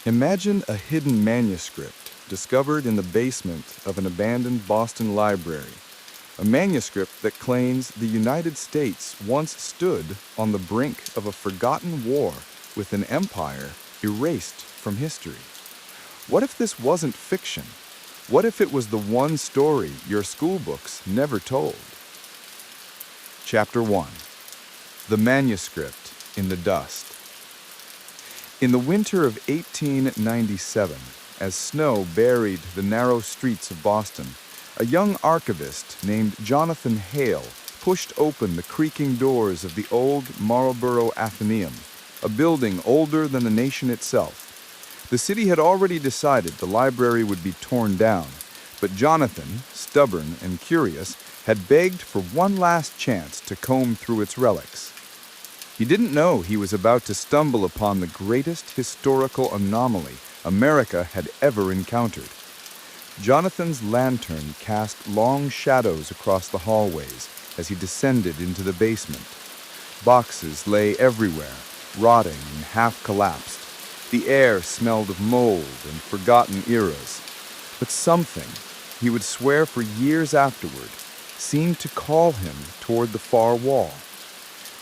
Imagine a hidden manuscript discovered in the basement of an abandoned Boston library. A manuscript that claims the United States once stood on the brink of a forgotten war with an empire erased from history. What if this wasn't fiction? What if it was the one story your school books never told? Chapter 1. The Manuscript in the Dust. In the winter of 1897, as snow buried the narrow streets of Boston, a young archivist named Jonathan Hale pushed open the creaking doors of the old Marlborough Athenaeum, a building older than the nation itself. The city had already decided the library would be torn down, but Jonathan, stubborn and curious, had begged for one last chance to comb through its relics. He didn't know he was about to stumble upon the greatest historical anomaly America had ever encountered. Jonathan's lantern cast long shadows across the hallways as he descended into the basement. Boxes lay everywhere, rotting and half-collapsed. The air smelled of mold and forgotten eras. But something, he would swear for years afterward, seemed to call him toward the far wall.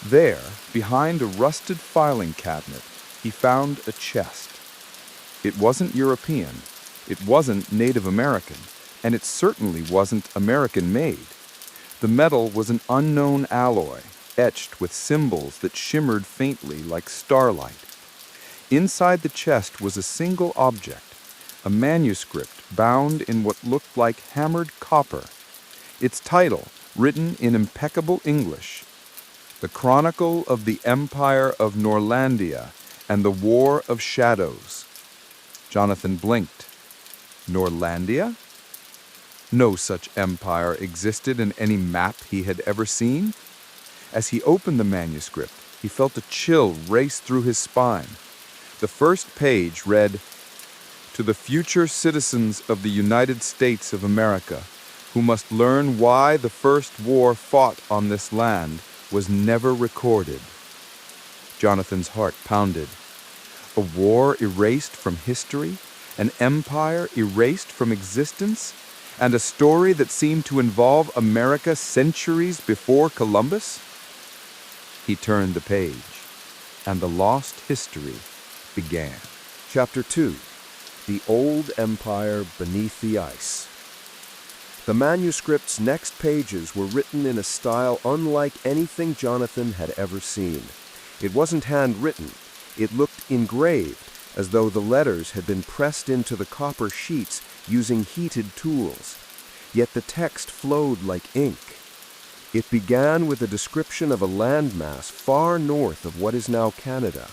There, behind a rusted filing cabinet, he found a chest. It wasn't European, it wasn't Native American, and it certainly wasn't American-made. The metal was an unknown alloy, etched with symbols that shimmered faintly like starlight. Inside the chest was a single object, a manuscript bound in what looked like hammered copper. Its title, written in impeccable English, The Chronicle of the Empire of Norlandia and the War of Shadows. Jonathan blinked. Norlandia? No such empire existed in any map he had ever seen. As he opened the manuscript, he felt a chill race through his spine. The first page read, "To the future citizens of the United States of America, who must learn why the first war fought on this land was never recorded." Jonathan's heart pounded. A war erased from history, an empire erased from existence, and a story that seemed to involve America centuries before Columbus? He turned the page, and the lost history began. Chapter 2. The Old Empire Beneath the Ice. The manuscript's next pages were written in a style unlike anything Jonathan had ever seen. It wasn't handwritten. It looked engraved, as though the letters had been pressed into the copper sheets using heated tools. Yet the text flowed like ink. It began with a description of a landmass far north of what is now Canada,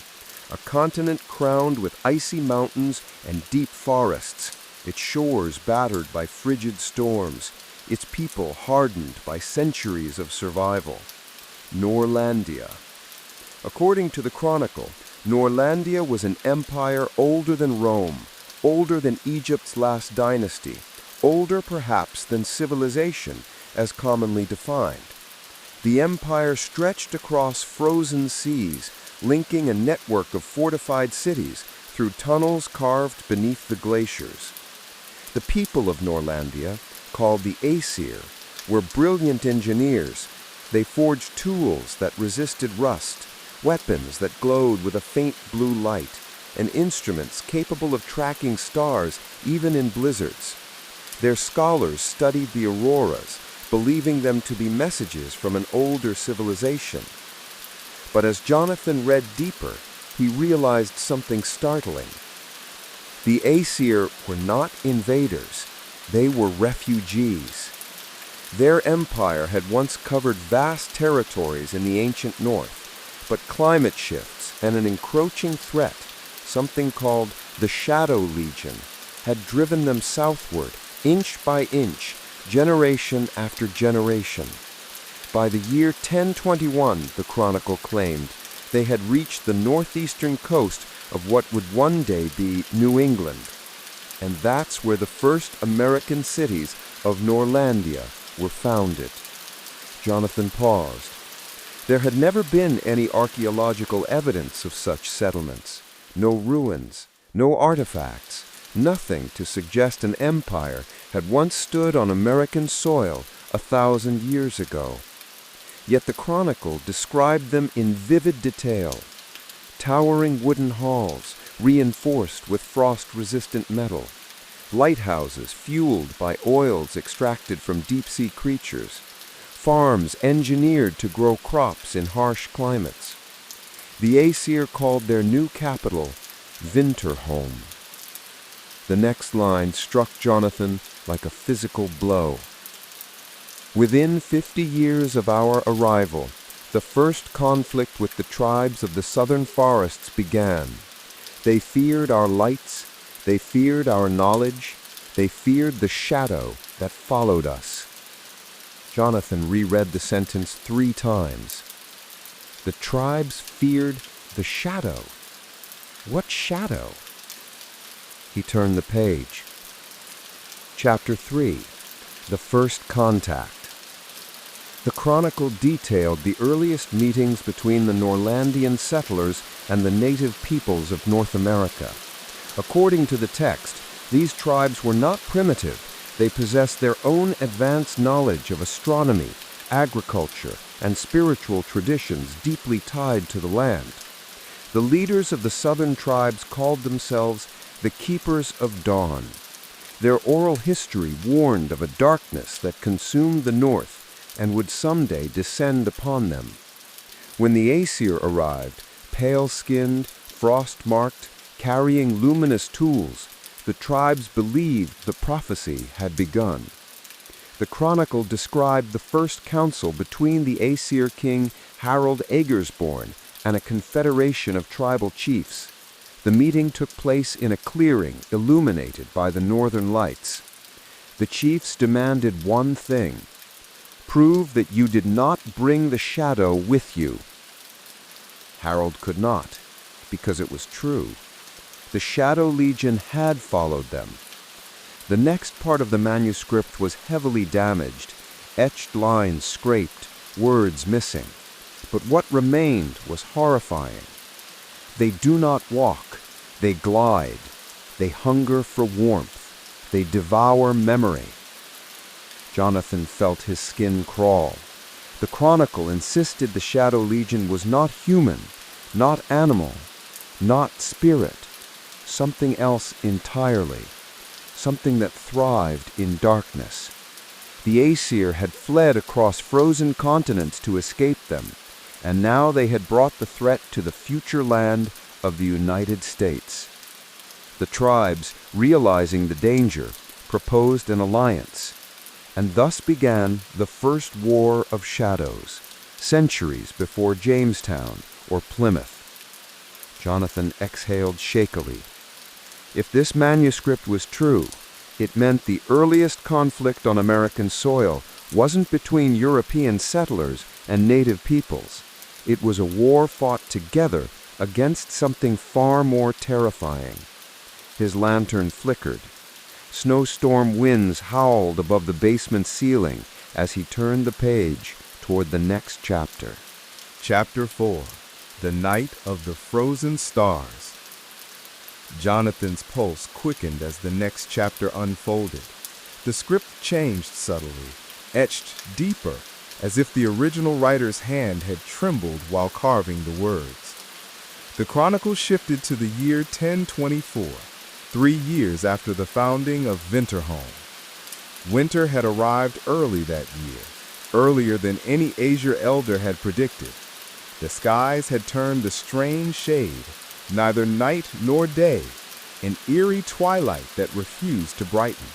a continent crowned with icy mountains and deep forests, its shores battered by frigid storms, its people hardened by centuries of survival. Norlandia. According to the Chronicle, Norlandia was an empire older than Rome, older than Egypt's last dynasty, older perhaps than civilization, as commonly defined. The empire stretched across frozen seas, linking a network of fortified cities through tunnels carved beneath the glaciers. The people of Norlandia, called the Aesyr, were brilliant engineers. They forged tools that resisted rust, weapons that glowed with a faint blue light, and instruments capable of tracking stars even in blizzards. Their scholars studied the auroras, believing them to be messages from an older civilization. But as Jonathan read deeper, he realized something startling. The Aesyr were not invaders. They were refugees. Their empire had once covered vast territories in the ancient north, but climate shifts and an encroaching threat, something called the Shadow Legion, had driven them southward, inch by inch, generation after generation. By the year 1021, the Chronicle claimed, they had reached the northeastern coast of what would one day be New England. And that's where the first American cities of Norlandia were founded. Jonathan paused. There had never been any archaeological evidence of such settlements. No ruins, No artifacts, nothing to suggest an empire had once stood on American soil 1,000 years ago. Yet the chronicle described them in vivid detail. Towering wooden halls, reinforced with frost-resistant metal. Lighthouses fueled by oils extracted from deep-sea creatures. Farms engineered to grow crops in harsh climates. The Aesyr called their new capital Winterholm. The next line struck Jonathan like a physical blow. Within 50 years of our arrival, the first conflict with the tribes of the southern forests began. They feared our lights, they feared our knowledge, they feared the shadow that followed us. Jonathan reread the sentence 3 times. The tribes feared the shadow. What shadow? He turned the page. Chapter 3. The First Contact. The chronicle detailed the earliest meetings between the Norlandian settlers and the native peoples of North America. According to the text, these tribes were not primitive. They possessed their own advanced knowledge of astronomy, agriculture, and spiritual traditions deeply tied to the land. The leaders of the southern tribes called themselves the Keepers of Dawn. Their oral history warned of a darkness that consumed the north and would someday descend upon them. When the Aesyr arrived, pale-skinned, frost-marked, carrying luminous tools, the tribes believed the prophecy had begun. The chronicle described the first council between the Aesyr king Harald Aegirsborn and a confederation of tribal chiefs. The meeting took place in a clearing illuminated by the northern lights. The chiefs demanded one thing: prove that you did not bring the shadow with you. Harald could not, because it was true. The Shadow Legion had followed them. The next part of the manuscript was heavily damaged, etched lines scraped, words missing. But what remained was horrifying. They do not walk, they glide. They hunger for warmth. They devour memory. Jonathan felt his skin crawl. The chronicle insisted the Shadow Legion was not human, not animal, not spirit, something else entirely, something that thrived in darkness. The Aesyr had fled across frozen continents to escape them, and now they had brought the threat to the future land of the United States. The tribes, realizing the danger, proposed an alliance, and thus began the First War of Shadows, centuries before Jamestown or Plymouth. Jonathan exhaled shakily. If this manuscript was true, it meant the earliest conflict on American soil wasn't between European settlers and native peoples. It was a war fought together against something far more terrifying. His lantern flickered. Snowstorm winds howled above the basement ceiling as he turned the page toward the next chapter. Chapter 4. The Night of the Frozen Stars. Jonathan's pulse quickened as the next chapter unfolded. The script changed subtly, etched deeper, as if the original writer's hand had trembled while carving the words. The chronicle shifted to the year 1024, 3 years after the founding of Winterholm. Winter had arrived early that year, earlier than any Aesyr elder had predicted. The skies had turned a strange shade, neither night nor day, an eerie twilight that refused to brighten.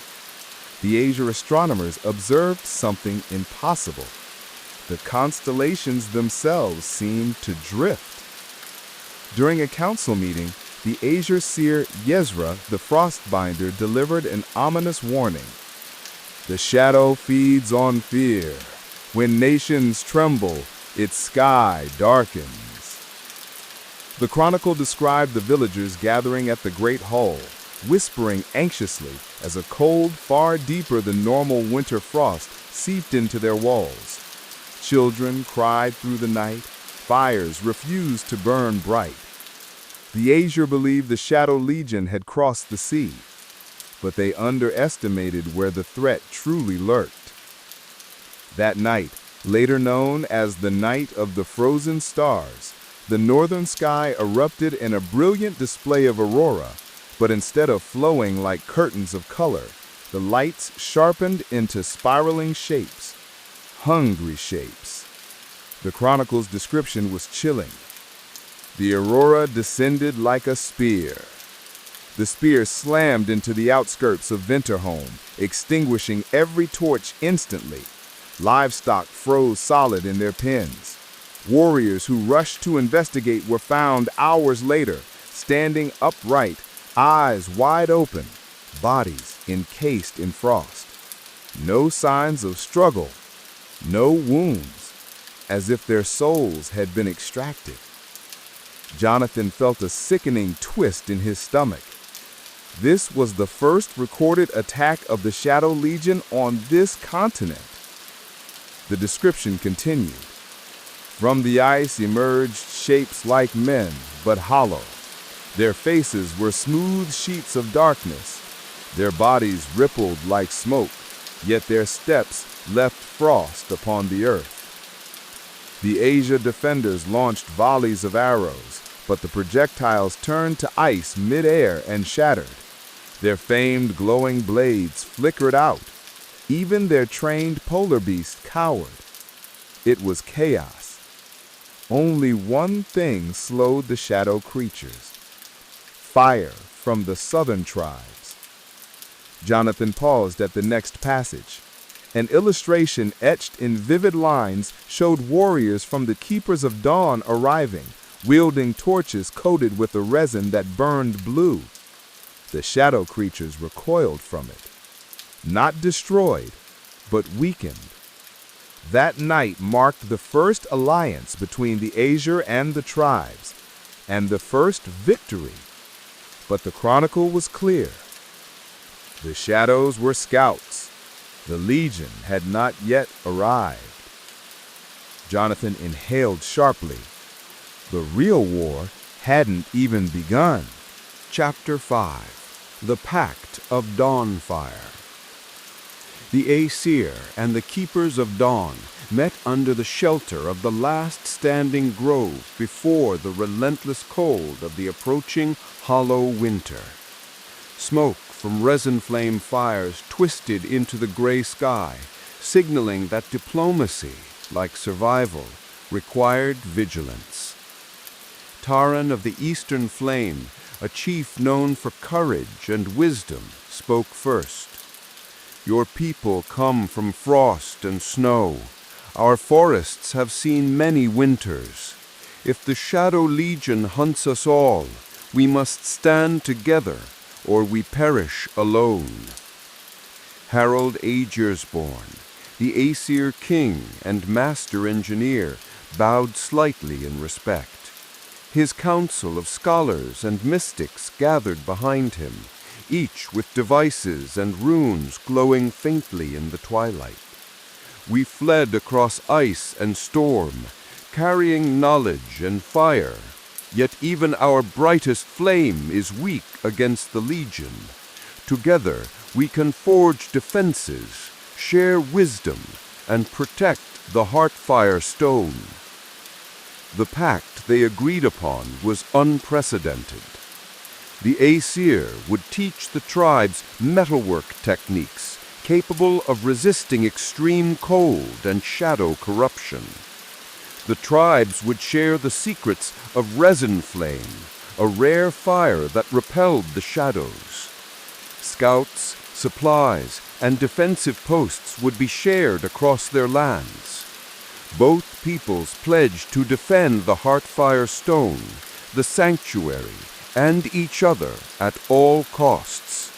The Aesyr astronomers observed something impossible. The constellations themselves seemed to drift. During a council meeting, the Aesyr seer Yezra, the Frostbinder, delivered an ominous warning. The shadow feeds on fear. When nations tremble, its sky darkens. The chronicle described the villagers gathering at the great hall, whispering anxiously as a cold far deeper than normal winter frost seeped into their walls. Children cried through the night. Fires refused to burn bright. The Aesyr believed the Shadow Legion had crossed the sea, but they underestimated where the threat truly lurked. That night, later known as the Night of the Frozen Stars, the northern sky erupted in a brilliant display of aurora, but instead of flowing like curtains of color, the lights sharpened into spiraling shapes, hungry shapes. The chronicle's description was chilling. The aurora descended like a spear. The spear slammed into the outskirts of Winterholm, extinguishing every torch instantly. Livestock froze solid in their pens. Warriors who rushed to investigate were found hours later, standing upright, eyes wide open, bodies encased in frost. No signs of struggle, no wounds, as if their souls had been extracted. Jonathan felt a sickening twist in his stomach. This was the first recorded attack of the Shadow Legion on this continent. The description continued. From the ice emerged shapes like men, but hollow. Their faces were smooth sheets of darkness. Their bodies rippled like smoke, yet their steps left frost upon the earth. The Aesyr defenders launched volleys of arrows, but the projectiles turned to ice mid-air and shattered. Their famed glowing blades flickered out. Even their trained polar beast cowered. It was chaos. Only one thing slowed the shadow creatures: fire from the southern tribes. Jonathan paused at the next passage. An illustration etched in vivid lines showed warriors from the Keepers of Dawn arriving, wielding torches coated with a resin that burned blue. The shadow creatures recoiled from it. Not destroyed, but weakened. That night marked the first alliance between the Aesyr and the tribes, and the first victory. But the chronicle was clear. The shadows were scouts. The Legion had not yet arrived. Jonathan inhaled sharply. The real war hadn't even begun. Chapter 5. The Pact of Dawnfire. The Aesyr and the Keepers of Dawn met under the shelter of the last standing grove before the relentless cold of the approaching hollow winter. Smoke from resin flame fires twisted into the gray sky, signaling that diplomacy, like survival, required vigilance. Taran of the Eastern Flame, a chief known for courage and wisdom, spoke first. Your people come from frost and snow. Our forests have seen many winters. If the Shadow Legion hunts us all, we must stand together, or we perish alone. Harold Aegirsborn, the Aesyr king and master engineer, bowed slightly in respect. His council of scholars and mystics gathered behind him, each with devices and runes glowing faintly in the twilight. We fled across ice and storm, carrying knowledge and fire, yet even our brightest flame is weak against the Legion. Together we can forge defenses, share wisdom, and protect the Heartfire Stone. The pact they agreed upon was unprecedented. The Aesyr would teach the tribes metalwork techniques capable of resisting extreme cold and shadow corruption. The tribes would share the secrets of resin flame, a rare fire that repelled the shadows. Scouts, supplies, and defensive posts would be shared across their lands. Both peoples pledged to defend the Heartfire Stone, the sanctuary, and each other at all costs.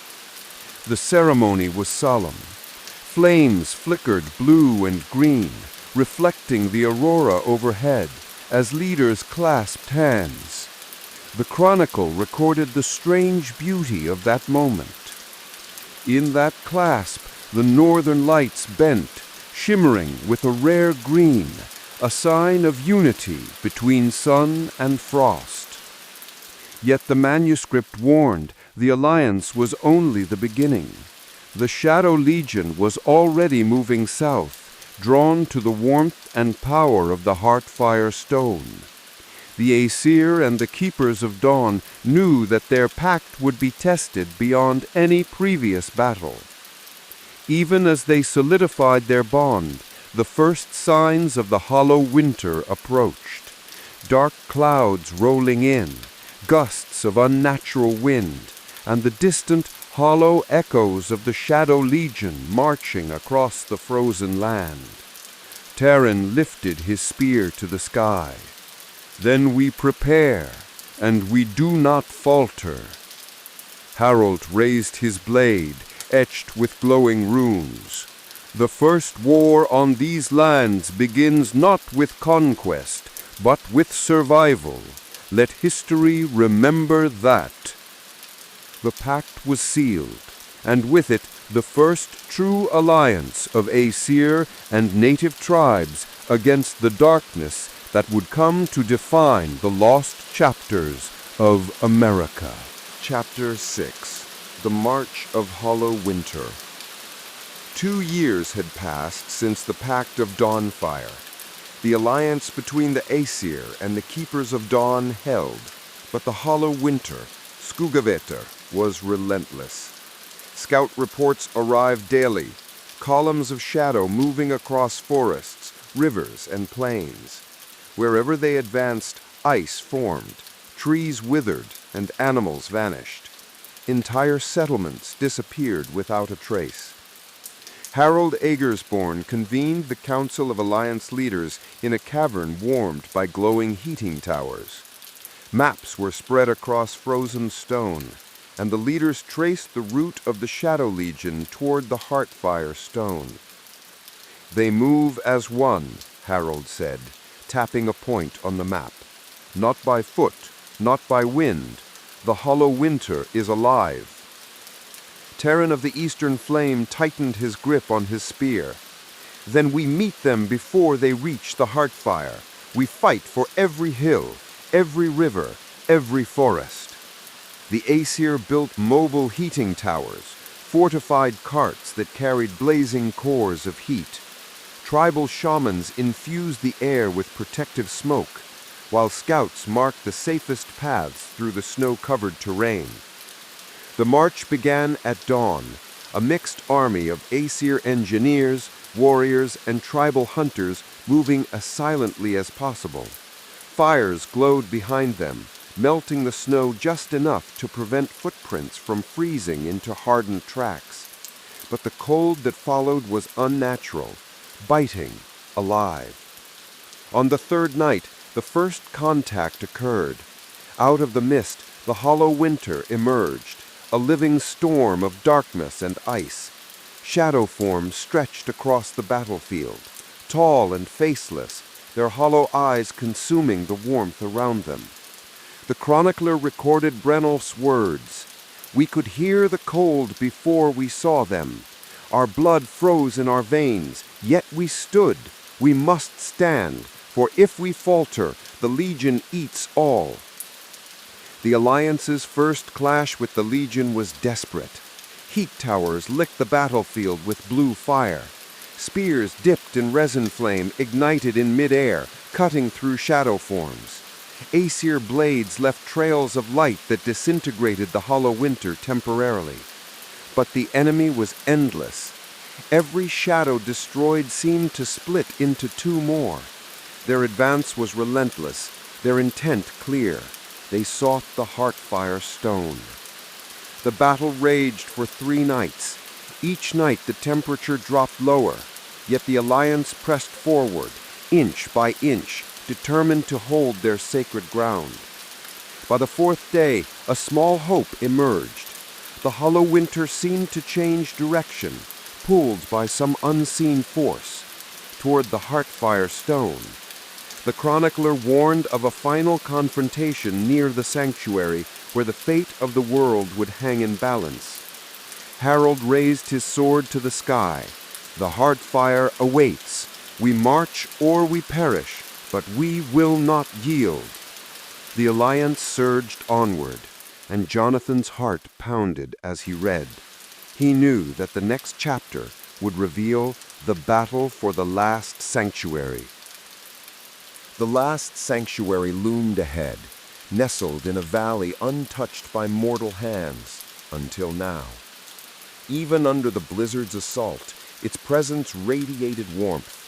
The ceremony was solemn. Flames flickered blue and green, reflecting the aurora overhead as leaders clasped hands. The chronicle recorded the strange beauty of that moment. In that clasp, the northern lights bent, shimmering with a rare green, a sign of unity between sun and frost. Yet the manuscript warned the alliance was only the beginning. The Shadow Legion was already moving south, drawn to the warmth and power of the Heartfire Stone. The Aesyr and the Keepers of Dawn knew that their pact would be tested beyond any previous battle. Even as they solidified their bond, the first signs of the hollow winter approached. Dark clouds rolling in, gusts of unnatural wind, and the distant, hollow echoes of the Shadow Legion marching across the frozen land. Terran lifted his spear to the sky. Then we prepare, and we do not falter. Harold raised his blade, etched with glowing runes. The first war on these lands begins not with conquest, but with survival. Let history remember that. The pact was sealed, and with it the first true alliance of Aesyr and native tribes against the darkness that would come to define the lost chapters of America. Chapter 6. The March of Hollow Winter. 2 years had passed since the Pact of Dawnfire. The alliance between the Aesyr and the Keepers of Dawn held, but the Hollow Winter, Skugaveter, was relentless. Scout reports arrived daily, columns of shadow moving across forests, rivers, and plains. Wherever they advanced, ice formed, trees withered, and animals vanished. Entire settlements disappeared without a trace. Harold Aegersborn convened the Council of Alliance leaders in a cavern warmed by glowing heating towers. Maps were spread across frozen stone, and the leaders traced the route of the Shadow Legion toward the Heartfire Stone. "They move as one," Harold said, tapping a point on the map. "Not by foot, not by wind. The Hollow Winter is alive." Terran of the Eastern Flame tightened his grip on his spear. "Then we meet them before they reach the Heartfire. We fight for every hill, every river, every forest." The Aesyr built mobile heating towers, fortified carts that carried blazing cores of heat. Tribal shamans infused the air with protective smoke, while scouts marked the safest paths through the snow-covered terrain. The march began at dawn, a mixed army of Aesyr engineers, warriors, and tribal hunters moving as silently as possible. Fires glowed behind them, melting the snow just enough to prevent footprints from freezing into hardened tracks. But the cold that followed was unnatural, biting, alive. On the third night, the first contact occurred. Out of the mist, the Hollow Winter emerged, a living storm of darkness and ice. Shadow forms stretched across the battlefield, tall and faceless, their hollow eyes consuming the warmth around them. The chronicler recorded Brennolf's words. "We could hear the cold before we saw them. Our blood froze in our veins, yet we stood. We must stand, for if we falter, the Legion eats all." The Alliance's first clash with the Legion was desperate. Heat towers licked the battlefield with blue fire. Spears dipped in resin flame ignited in midair, cutting through shadow forms. Aesyr blades left trails of light that disintegrated the Hollow Winter temporarily. But the enemy was endless. Every shadow destroyed seemed to split into two more. Their advance was relentless, their intent clear. They sought the Heartfire Stone. The battle raged for 3 nights. Each night the temperature dropped lower, yet the Alliance pressed forward, inch by inch, determined to hold their sacred ground. By the 4th day, a small hope emerged. The Hollow Winter seemed to change direction, pulled by some unseen force, toward the Heartfire Stone. The chronicler warned of a final confrontation near the sanctuary where the fate of the world would hang in balance. Harold raised his sword to the sky. "The Heartfire awaits. We march or we perish, but we will not yield." The alliance surged onward, and Jonathan's heart pounded as he read. He knew that the next chapter would reveal the battle for the last sanctuary. The last sanctuary loomed ahead, nestled in a valley untouched by mortal hands, until now. Even under the blizzard's assault, its presence radiated warmth.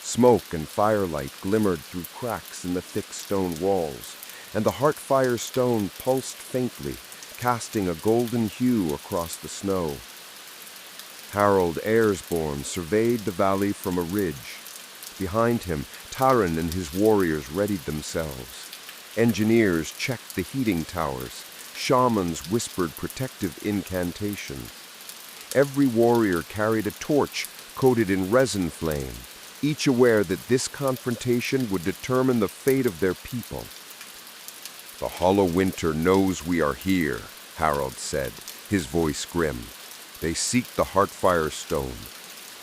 Smoke and firelight glimmered through cracks in the thick stone walls, and the Heartfire stone pulsed faintly, casting a golden hue across the snow. Harold Aersborn surveyed the valley from a ridge. Behind him, Taran and his warriors readied themselves. Engineers checked the heating towers. Shamans whispered protective incantations. Every warrior carried a torch coated in resin flame, each aware that this confrontation would determine the fate of their people. "The Hollow Winter knows we are here," Harold said, his voice grim. "They seek the Heartfire stone.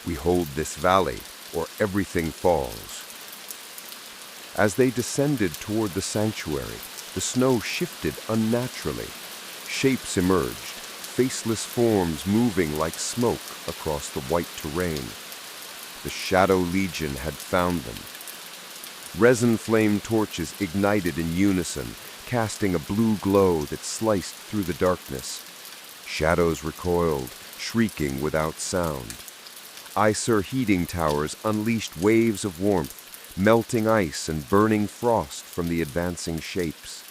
We hold this valley, or everything falls." As they descended toward the sanctuary, the snow shifted unnaturally. Shapes emerged, faceless forms moving like smoke across the white terrain. The Shadow Legion had found them. Resin flame torches ignited in unison, casting a blue glow that sliced through the darkness. Shadows recoiled, shrieking without sound. Aesyr heating towers unleashed waves of warmth, melting ice and burning frost from the advancing shapes.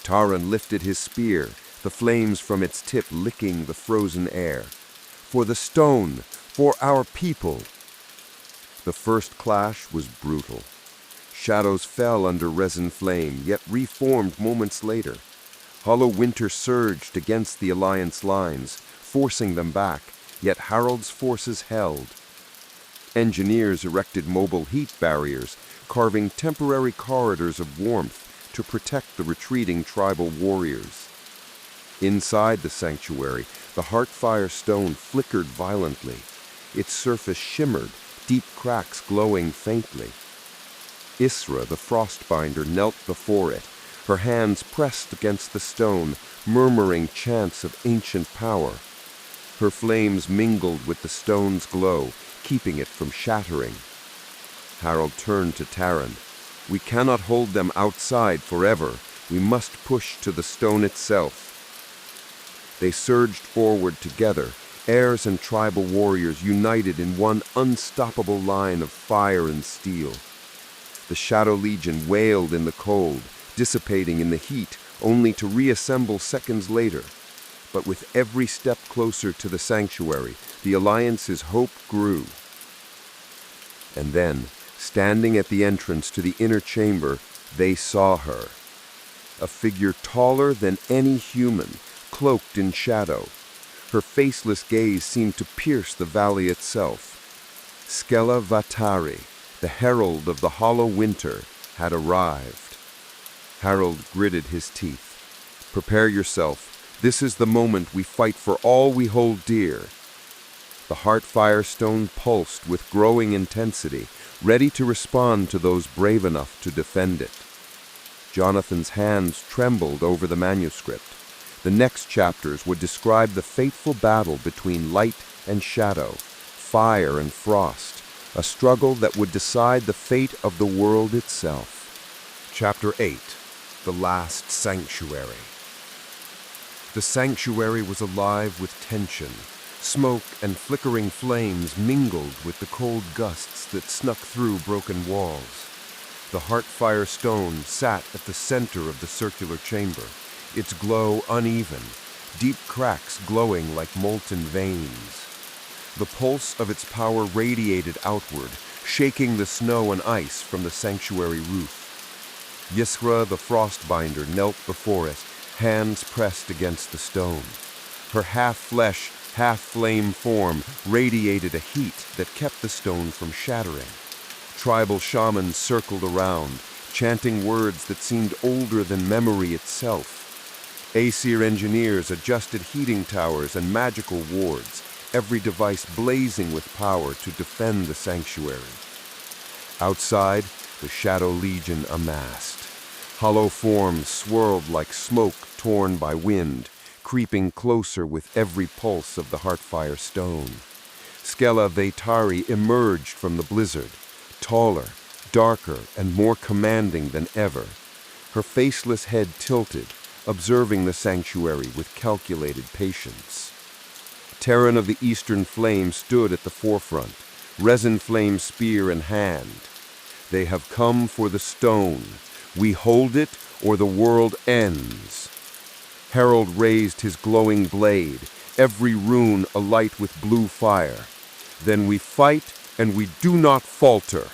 Taran lifted his spear, the flames from its tip licking the frozen air. "For the stone! For our people!" The first clash was brutal. Shadows fell under resin flame, yet reformed moments later. Hollow Winter surged against the Alliance lines, forcing them back, yet Harold's forces held. Engineers erected mobile heat barriers, carving temporary corridors of warmth to protect the retreating tribal warriors. Inside the sanctuary, the Heartfire stone flickered violently. Its surface shimmered, deep cracks glowing faintly. Aesyr, the Frostbinder, knelt before it, her hands pressed against the stone, murmuring chants of ancient power. Her flames mingled with the stone's glow, keeping it from shattering. Harold turned to Taran. "We cannot hold them outside forever. We must push to the stone itself." They surged forward together, heirs and tribal warriors united in one unstoppable line of fire and steel. The Shadow Legion wailed in the cold, dissipating in the heat, only to reassemble seconds later. But with every step closer to the sanctuary, the Alliance's hope grew. And then, standing at the entrance to the inner chamber, they saw her. A figure taller than any human, cloaked in shadow. Her faceless gaze seemed to pierce the valley itself. Skella Vatari, the herald of the Hollow Winter, had arrived. Harold gritted his teeth. "Prepare yourself. This is the moment we fight for all we hold dear." The Heartfire stone pulsed with growing intensity, ready to respond to those brave enough to defend it. Jonathan's hands trembled over the manuscript. The next chapters would describe the fateful battle between light and shadow, fire and frost, a struggle that would decide the fate of the world itself. Chapter 8: The Last Sanctuary. The sanctuary was alive with tension. Smoke and flickering flames mingled with the cold gusts that snuck through broken walls. The Heartfire stone sat at the center of the circular chamber, its glow uneven, deep cracks glowing like molten veins. The pulse of its power radiated outward, shaking the snow and ice from the sanctuary roof. Aesyr, the Frostbinder, knelt before it, hands pressed against the stone. Her half-flesh, half-flame form radiated a heat that kept the stone from shattering. Tribal shamans circled around, chanting words that seemed older than memory itself. Aesyr engineers adjusted heating towers and magical wards, every device blazing with power to defend the sanctuary. Outside, the Shadow Legion amassed. Hollow forms swirled like smoke torn by wind, creeping closer with every pulse of the Heartfire stone. Skella Vaetari emerged from the blizzard, taller, darker, and more commanding than ever. Her faceless head tilted, observing the sanctuary with calculated patience. Terran of the Eastern Flame stood at the forefront, resin flame spear in hand. They have come for the stone. We hold it, or the world ends. Herald raised his glowing blade, every rune alight with blue fire. Then we fight, and we do not falter.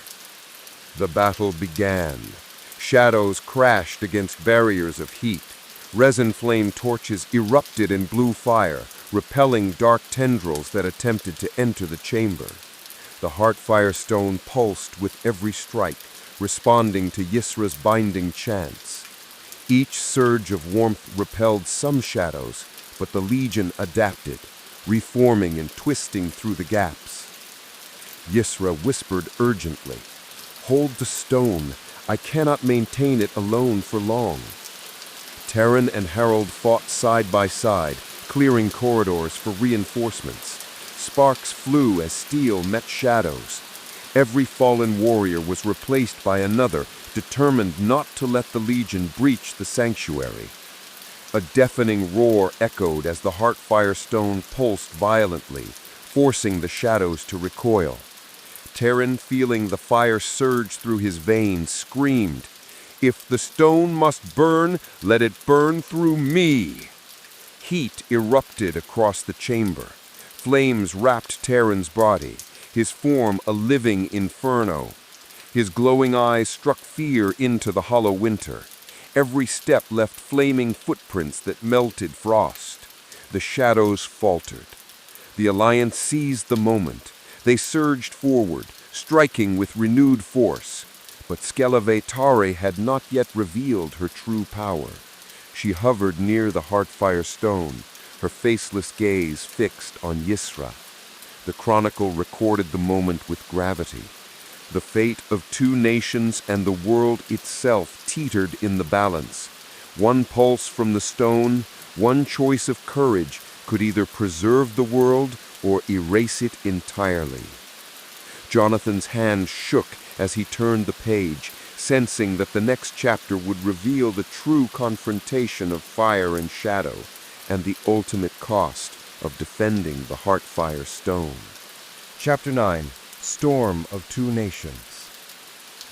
The battle began. Shadows crashed against barriers of heat. Resin flame torches erupted in blue fire, repelling dark tendrils that attempted to enter the chamber. The Heartfire stone pulsed with every strike, responding to Aesyr's binding chants. Each surge of warmth repelled some shadows, but the Legion adapted, reforming and twisting through the gaps. Aesyr whispered urgently, "Hold the stone. I cannot maintain it alone for long." Terran and Herald fought side by side, clearing corridors for reinforcements. Sparks flew as steel met shadows. Every fallen warrior was replaced by another, determined not to let the Legion breach the sanctuary. A deafening roar echoed as the Heartfire stone pulsed violently, forcing the shadows to recoil. Terran, feeling the fire surge through his veins, screamed, "If the stone must burn, let it burn through me!" Heat erupted across the chamber. Flames wrapped Terran's body, his form a living inferno. His glowing eyes struck fear into the hollow winter. Every step left flaming footprints that melted frost. The shadows faltered. The Alliance seized the moment. They surged forward, striking with renewed force. But Skella Vaetari had not yet revealed her true power. She hovered near the Heartfire stone, her faceless gaze fixed on Aesyr. The chronicle recorded the moment with gravity. The fate of two nations and the world itself teetered in the balance. One pulse from the stone, one choice of courage could either preserve the world or erase it entirely. Jonathan's hand shook as he turned the page, sensing that the next chapter would reveal the true confrontation of fire and shadow, and the ultimate cost of defending the Heartfire stone. Chapter 9. Storm of Two Nations.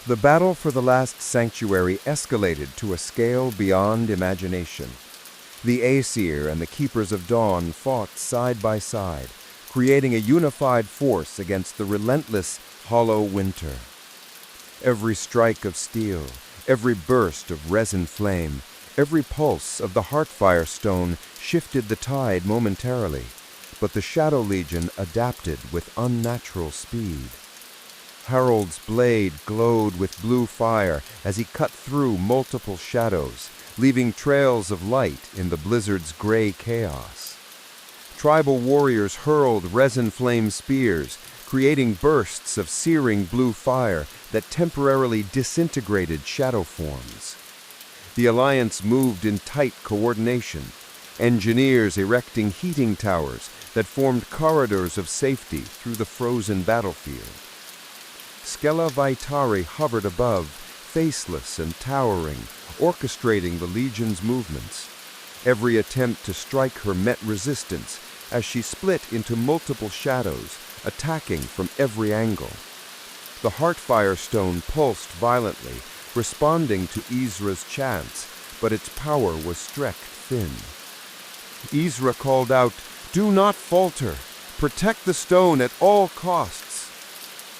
The battle for the last sanctuary escalated to a scale beyond imagination. The Aesyr and the Keepers of Dawn fought side by side, creating a unified force against the relentless hollow winter. Every strike of steel, every burst of resin flame, every pulse of the Heartfire stone shifted the tide momentarily, but the Shadow Legion adapted with unnatural speed. Harold's blade glowed with blue fire as he cut through multiple shadows, leaving trails of light in the blizzard's gray chaos. Tribal warriors hurled resin flame spears, creating bursts of searing blue fire that temporarily disintegrated shadow forms. The Alliance moved in tight coordination, engineers erecting heating towers that formed corridors of safety through the frozen battlefield. Skella Vaetari hovered above, faceless and towering, orchestrating the Legion's movements. Every attempt to strike her met resistance as she split into multiple shadows, attacking from every angle. The Heartfire stone pulsed violently, responding to Aesyr's chants, but its power was stretched thin. Aesyr called out, "Do not falter! Protect the stone at all costs!"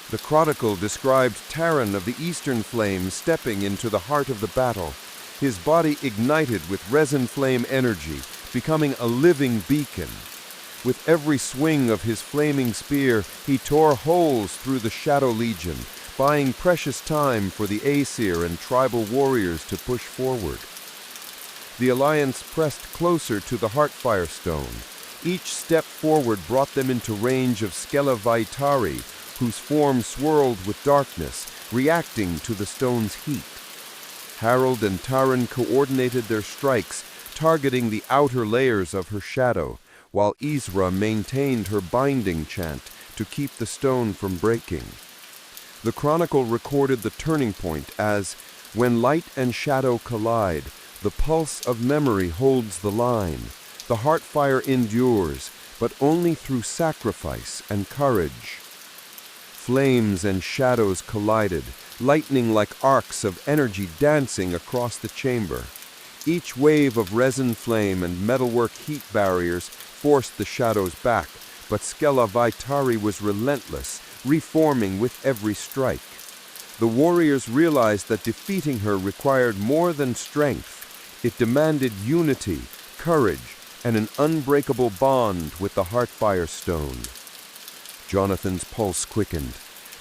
The chronicle described Terran of the Eastern Flame stepping into the heart of the battle, his body ignited with resin flame energy, becoming a living beacon. With every swing of his flaming spear, he tore holes through the Shadow Legion, buying precious time for the Aesyr and tribal warriors to push forward. The Alliance pressed closer to the Heartfire stone. Each step forward brought them into range of Skella Vaetari, whose form swirled with darkness, reacting to the stone's heat. Harold and Taran coordinated their strikes, targeting the outer layers of her shadow, while Aesyr maintained her binding chant to keep the stone from breaking. The chronicle recorded the turning point as, when light and shadow collide, the pulse of memory holds the line. The heart fire endures, but only through sacrifice and courage. Flames and shadows collided, lightning like arcs of energy dancing across the chamber. Each wave of resin flame and metalwork heat barriers forced the shadows back, but Skella Vaitari was relentless, reforming with every strike. The warriors realized that defeating her required more than strength. It demanded unity, courage, and an unbreakable bond with the Heartfire Stone. Jonathan's pulse quickened.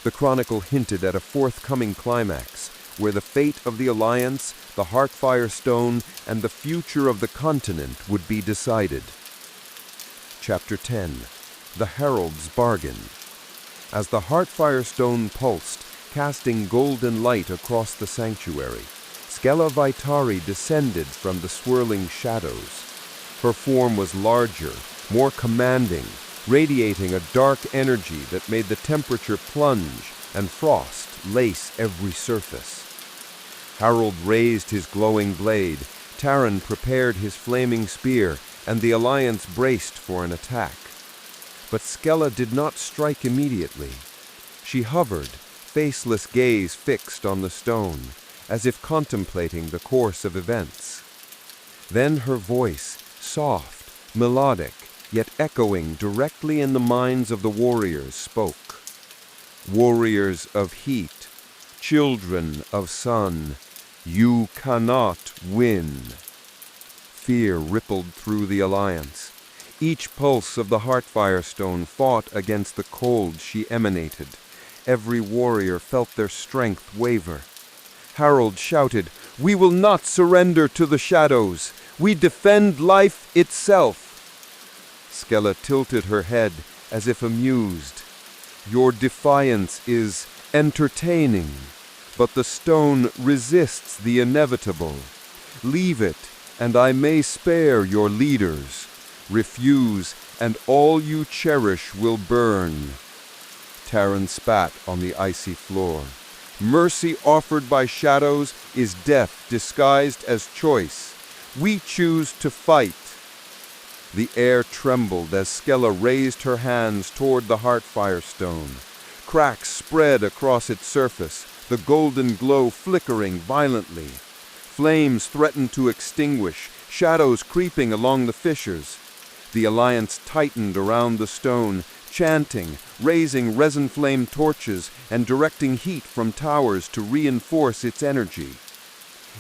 The chronicle hinted at a forthcoming climax, where the fate of the Alliance, the Heartfire Stone, and the future of the continent would be decided. Chapter 10. The Herald's Bargain. As the Heartfire Stone pulsed, casting golden light across the sanctuary, Skella Vaitari descended from the swirling shadows. Her form was larger, more commanding, radiating a dark energy that made the temperature plunge and frost lace every surface. Harold raised his glowing blade, Taran prepared his flaming spear, and the Alliance braced for an attack. But Skella did not strike immediately. She hovered, faceless gaze fixed on the stone, as if contemplating the course of events. Then her voice, soft, melodic, yet echoing directly in the minds of the warriors, spoke. Warriors of heat, children of sun, you cannot win. Fear rippled through the Alliance. Each pulse of the Heartfire Stone fought against the cold she emanated. Every warrior felt their strength waver. Harold shouted, "We will not surrender to the shadows. We defend life itself." Skella tilted her head as if amused. "Your defiance is entertaining, but the stone resists the inevitable. Leave it, and I may spare your leaders. Refuse, and all you cherish will burn." Taran spat on the icy floor. "Mercy offered by shadows is death disguised as choice. We choose to fight." The air trembled as Skella raised her hands toward the Heartfire Stone. Cracks spread across its surface, the golden glow flickering violently. Flames threatened to extinguish, shadows creeping along the fissures. The Alliance tightened around the stone, chanting, raising resin flame torches, and directing heat from towers to reinforce its energy.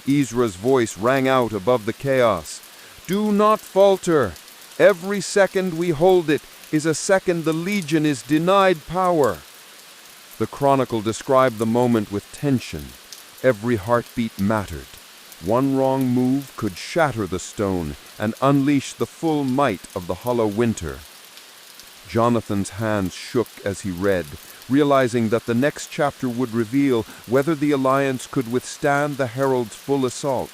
Aesyr's voice rang out above the chaos. "Do not falter! Every second we hold it is a second the Legion is denied power." The chronicle described the moment with tension. Every heartbeat mattered. One wrong move could shatter the stone and unleash the full might of the hollow winter. Jonathan's hands shook as he read, realizing that the next chapter would reveal whether the Alliance could withstand the Herald's full assault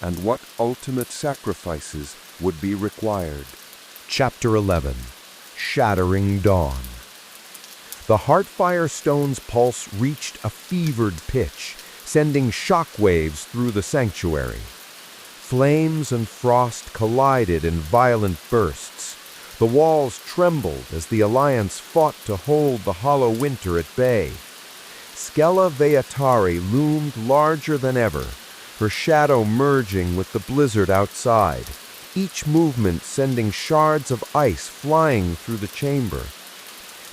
and what ultimate sacrifices would be required. Chapter 11. Shattering Dawn. The Heartfire Stone's pulse reached a fevered pitch, sending shockwaves through the sanctuary. Flames and frost collided in violent bursts. The walls trembled as the Alliance fought to hold the hollow winter at bay. Skella Vaitari loomed larger than ever, her shadow merging with the blizzard outside, each movement sending shards of ice flying through the chamber.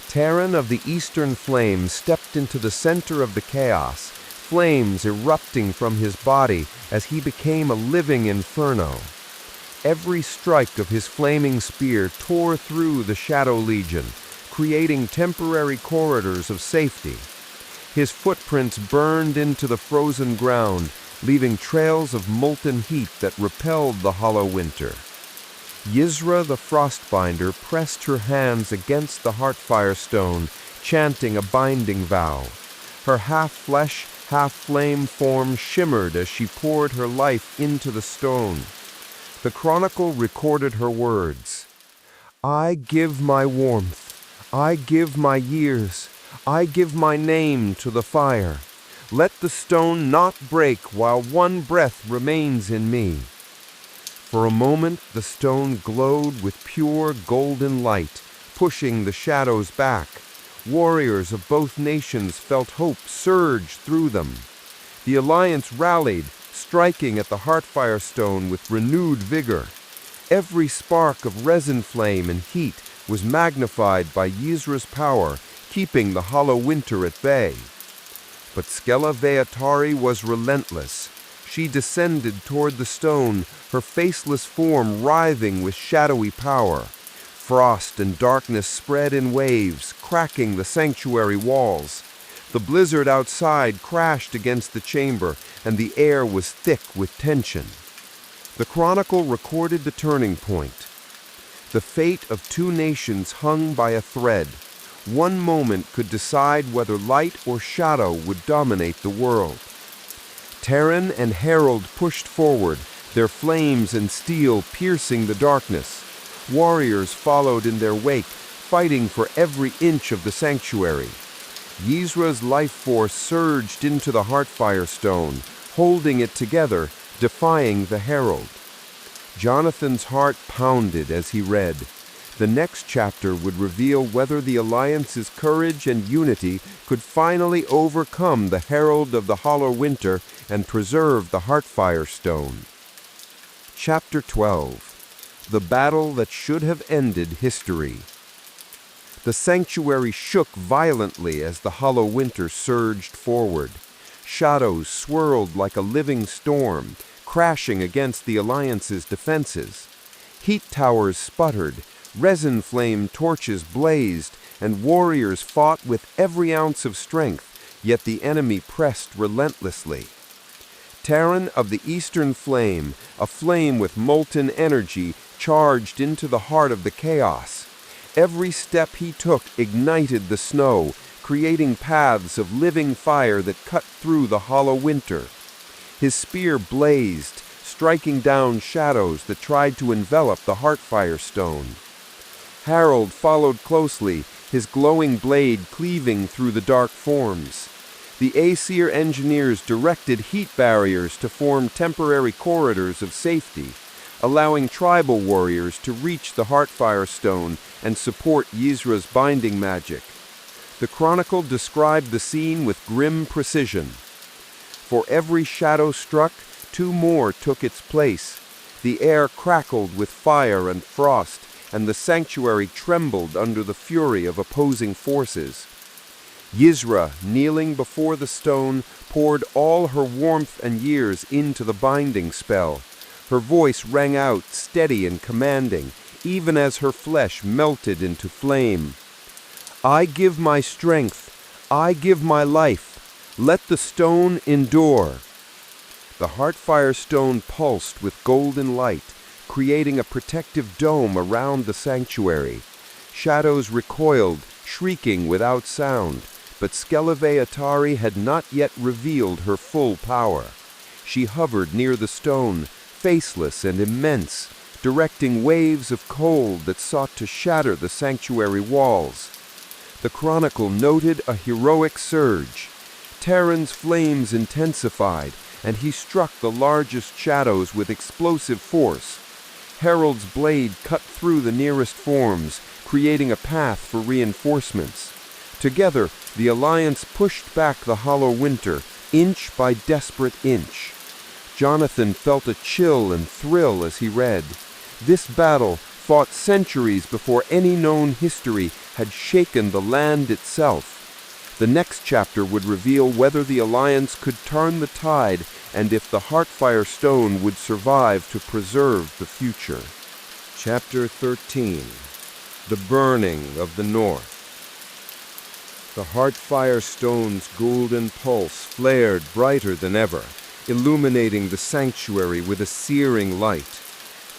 Taran of the Eastern Flame stepped into the center of the chaos, flames erupting from his body as he became a living inferno. Every strike of his flaming spear tore through the Shadow Legion, creating temporary corridors of safety. His footprints burned into the frozen ground, leaving trails of molten heat that repelled the hollow winter. Aesyr the Frostbinder pressed her hands against the Heartfire Stone, chanting a binding vow. Her half-flesh, half-flame form shimmered as she poured her life into the stone. The chronicle recorded her words. "I give my warmth, I give my years, I give my name to the fire. Let the stone not break while one breath remains in me." For a moment the stone glowed with pure golden light, pushing the shadows back. Warriors of both nations felt hope surge through them. The alliance rallied, striking at the Heartfire Stone with renewed vigor. Every spark of resin flame and heat was magnified by Aesyr's power, keeping the hollow winter at bay. But Skella Veatari was relentless. She descended toward the stone, her faceless form writhing with shadowy power. Frost and darkness spread in waves, cracking the sanctuary walls. The blizzard outside crashed against the chamber, and the air was thick with tension. The chronicle recorded the turning point. The fate of two nations hung by a thread. One moment could decide whether light or shadow would dominate the world. Terran and Herald pushed forward, their flames and steel piercing the darkness. Warriors followed in their wake, fighting for every inch of the sanctuary. Aesyr's life force surged into the Heartfire Stone, holding it together, defying the Herald. Jonathan's heart pounded as he read. The next chapter would reveal whether the Alliance's courage and unity could finally overcome the Herald of the Hollow Winter and preserve the Heartfire Stone. Chapter 12. The Battle That Should Have Ended History. The sanctuary shook violently as the Hollow Winter surged forward. Shadows swirled like a living storm, crashing against the Alliance's defenses. Heat towers sputtered, resin flame torches blazed, and warriors fought with every ounce of strength, yet the enemy pressed relentlessly. Terran of the Eastern Flame, a flame with molten energy, charged into the heart of the chaos. Every step he took ignited the snow, creating paths of living fire that cut through the hollow winter. His spear blazed, striking down shadows that tried to envelop the Heartfire Stone. Harold followed closely, his glowing blade cleaving through the dark forms. The Aesyr engineers directed heat barriers to form temporary corridors of safety, allowing tribal warriors to reach the Heartfire Stone and support Aesyr's binding magic. The chronicle described the scene with grim precision. For every shadow struck, two more took its place. The air crackled with fire and frost, and the sanctuary trembled under the fury of opposing forces. Aesyr, kneeling before the stone, poured all her warmth and years into the binding spell. Her voice rang out, steady and commanding, even as her flesh melted into flame. "I give my strength, I give my life. Let the stone endure." The Heartfire Stone pulsed with golden light, creating a protective dome around the sanctuary. Shadows recoiled, shrieking without sound, but Skella Veatari had not yet revealed her full power. She hovered near the stone, faceless and immense, directing waves of cold that sought to shatter the sanctuary walls. The chronicle noted a heroic surge. Terran's flames intensified, and he struck the largest shadows with explosive force. Herald's blade cut through the nearest forms, creating a path for reinforcements. Together, the Alliance pushed back the hollow winter, inch by desperate inch. Jonathan felt a chill and thrill as he read. This battle, fought centuries before any known history, had shaken the land itself. The next chapter would reveal whether the Alliance could turn the tide and if the Heartfire Stone would survive to preserve the future. Chapter 13. The Burning of the North. The Heartfire Stone's golden pulse flared brighter than ever, illuminating the sanctuary with a searing light.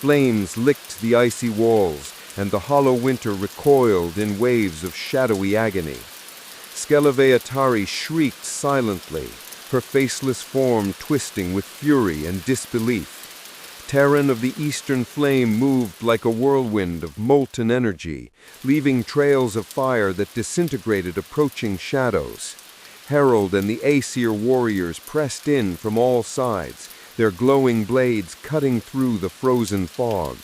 Flames licked the icy walls, and the hollow winter recoiled in waves of shadowy agony. Skella Veatari shrieked silently, her faceless form twisting with fury and disbelief. Terran of the Eastern Flame moved like a whirlwind of molten energy, leaving trails of fire that disintegrated approaching shadows. Herald and the Aesyr warriors pressed in from all sides, their glowing blades cutting through the frozen fog.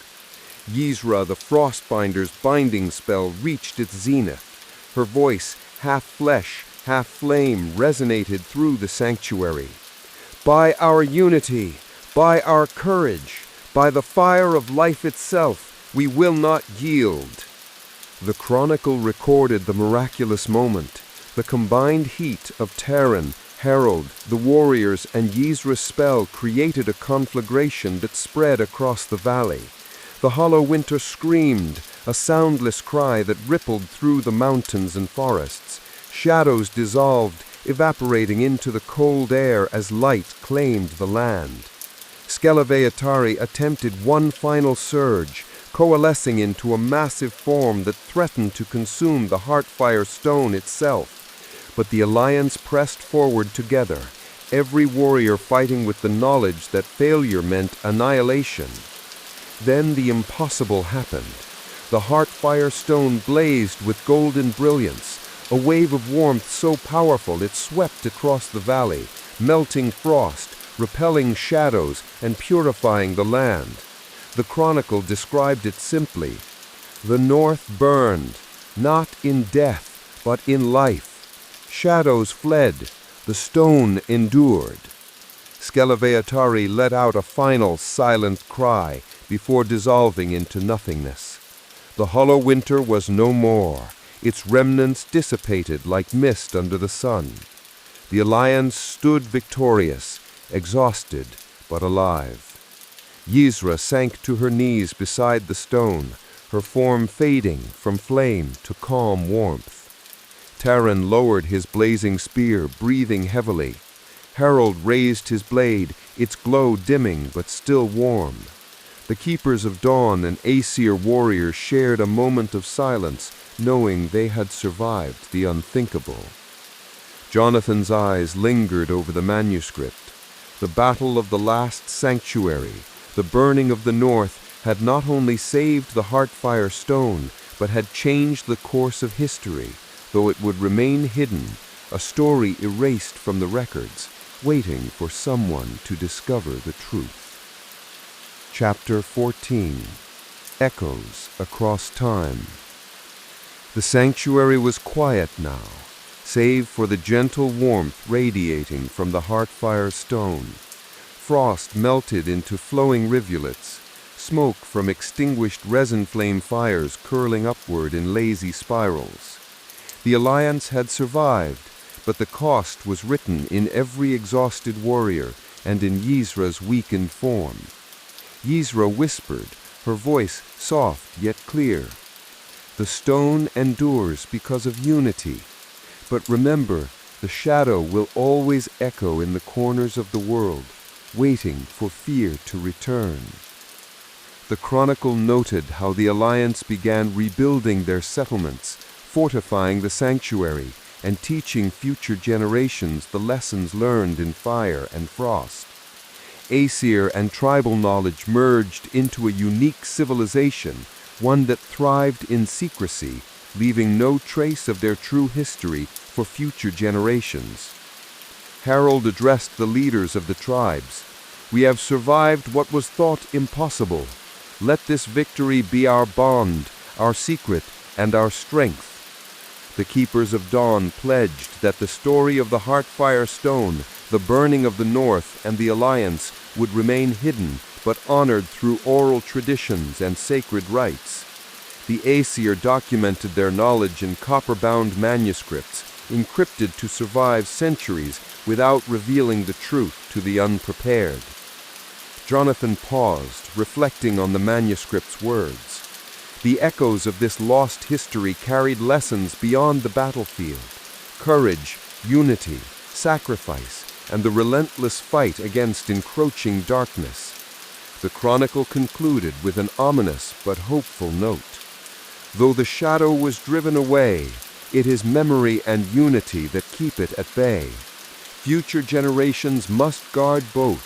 Ysra, the Frostbinder's binding spell, reached its zenith. Her voice, half flesh, half flame, resonated through the sanctuary. By our unity, by our courage, by the fire of life itself, we will not yield. The chronicle recorded the miraculous moment. The combined heat of Terran, Herald, the warriors, and Ysra's spell created a conflagration that spread across the valley. The hollow winter screamed, a soundless cry that rippled through the mountains and forests. Shadows dissolved, evaporating into the cold air as light claimed the land. Skeleveatari attempted one final surge, coalescing into a massive form that threatened to consume the Heartfire Stone itself. But the Alliance pressed forward together, every warrior fighting with the knowledge that failure meant annihilation. Then the impossible happened. The Heartfire Stone blazed with golden brilliance, a wave of warmth so powerful it swept across the valley, melting frost, repelling shadows, and purifying the land. The chronicle described it simply. The North burned, not in death, but in life. Shadows fled, the stone endured. Skeleveatari let out a final silent cry before dissolving into nothingness. The hollow winter was no more, its remnants dissipated like mist under the sun. The Alliance stood victorious, exhausted but alive. Ysra sank to her knees beside the stone, her form fading from flame to calm warmth. Terran lowered his blazing spear, breathing heavily. Herald raised his blade, its glow dimming but still warm. The Keepers of Dawn and Aesyr warriors shared a moment of silence, knowing they had survived the unthinkable. Jonathan's eyes lingered over the manuscript. The battle of the last sanctuary, the burning of the North, had not only saved the Heartfire Stone, but had changed the course of history, though it would remain hidden, a story erased from the records, waiting for someone to discover the truth. Chapter 14. Echoes Across Time. The sanctuary was quiet now, save for the gentle warmth radiating from the Heartfire Stone. Frost melted into flowing rivulets, smoke from extinguished resin flame fires curling upward in lazy spirals. The Alliance had survived, but the cost was written in every exhausted warrior and in Ysra's weakened form. Ysra whispered, her voice soft yet clear. The stone endures because of unity. But remember, the shadow will always echo in the corners of the world, waiting for fear to return. The chronicle noted how the Alliance began rebuilding their settlements, fortifying the sanctuary, and teaching future generations the lessons learned in fire and frost. Aesyr and tribal knowledge merged into a unique civilization, one that thrived in secrecy, leaving no trace of their true history for future generations. Harold addressed the leaders of the tribes. "We have survived what was thought impossible. Let this victory be our bond, our secret, and our strength." The Keepers of Dawn pledged that the story of the Heartfire Stone, the burning of the North, and the Alliance would remain hidden, but honored through oral traditions and sacred rites. The Aesyr documented their knowledge in copper-bound manuscripts, encrypted to survive centuries without revealing the truth to the unprepared. Jonathan paused, reflecting on the manuscript's words. The echoes of this lost history carried lessons beyond the battlefield: courage, unity, sacrifice, and the relentless fight against encroaching darkness. The chronicle concluded with an ominous but hopeful note. Though the shadow was driven away, it is memory and unity that keep it at bay. Future generations must guard both,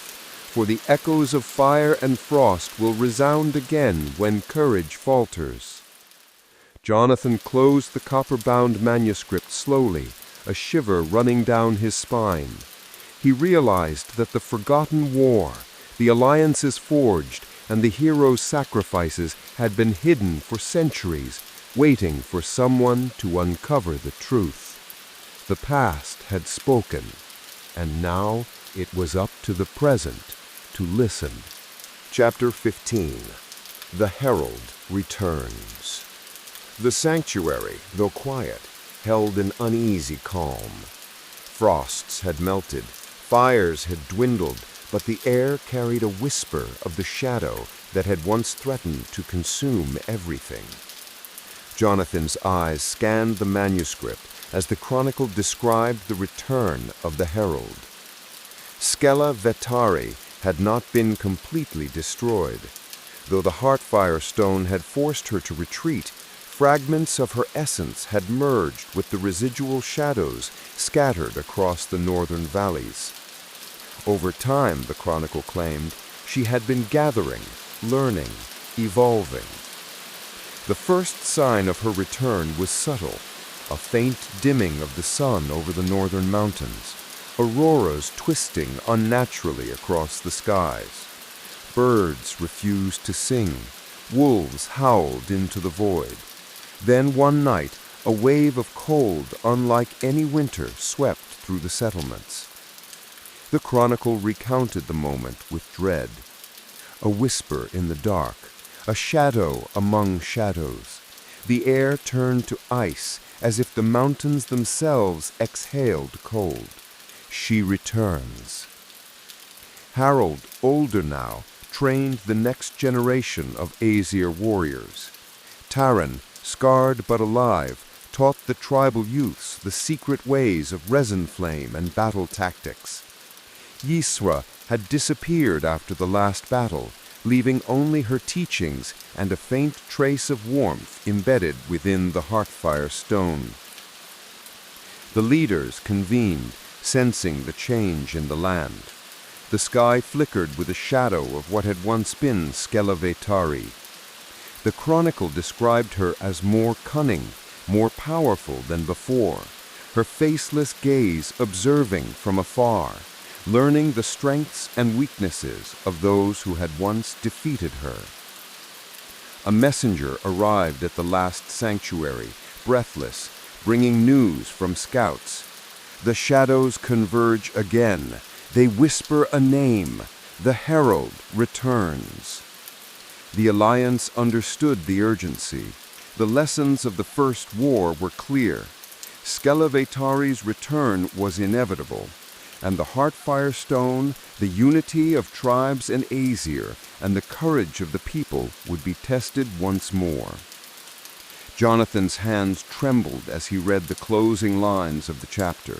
for the echoes of fire and frost will resound again when courage falters. Jonathan closed the copper-bound manuscript slowly, a shiver running down his spine. He realized that the forgotten war, the alliances forged, and the heroes' sacrifices had been hidden for centuries, waiting for someone to uncover the truth. The past had spoken, and now it was up to the present to listen. Chapter 15. The Herald Returns. The sanctuary, though quiet, held an uneasy calm. Frosts had melted, fires had dwindled, but the air carried a whisper of the shadow that had once threatened to consume everything. Jonathan's eyes scanned the manuscript as the chronicle described the return of the herald. Skella Vetari had not been completely destroyed. Though the Heartfire stone had forced her to retreat, fragments of her essence had merged with the residual shadows scattered across the northern valleys. Over time, the chronicle claimed, she had been gathering, learning, evolving. The first sign of her return was subtle, a faint dimming of the sun over the northern mountains, auroras twisting unnaturally across the skies. Birds refused to sing, wolves howled into the void. Then one night, a wave of cold unlike any winter swept through the settlements. The chronicle recounted the moment with dread. A whisper in the dark, a shadow among shadows. The air turned to ice, as if the mountains themselves exhaled cold. She returns. Harold, older now, trained the next generation of Aesyr warriors. Taran, scarred but alive, taught the tribal youths the secret ways of resin flame and battle tactics. Aesyr had disappeared after the last battle, leaving only her teachings and a faint trace of warmth embedded within the Heartfire stone. The leaders convened, sensing the change in the land. The sky flickered with a shadow of what had once been Skella Vetari. The chronicle described her as more cunning, more powerful than before, her faceless gaze observing from afar, learning the strengths and weaknesses of those who had once defeated her. A messenger arrived at the last sanctuary, breathless, bringing news from scouts. The shadows converge again. They whisper a name. The herald returns. The Alliance understood the urgency. The lessons of the First War were clear. Skella Vetari's return was inevitable, and the Heartfire Stone, the unity of tribes and Aesyr, and the courage of the people would be tested once more. Jonathan's hands trembled as he read the closing lines of the chapter.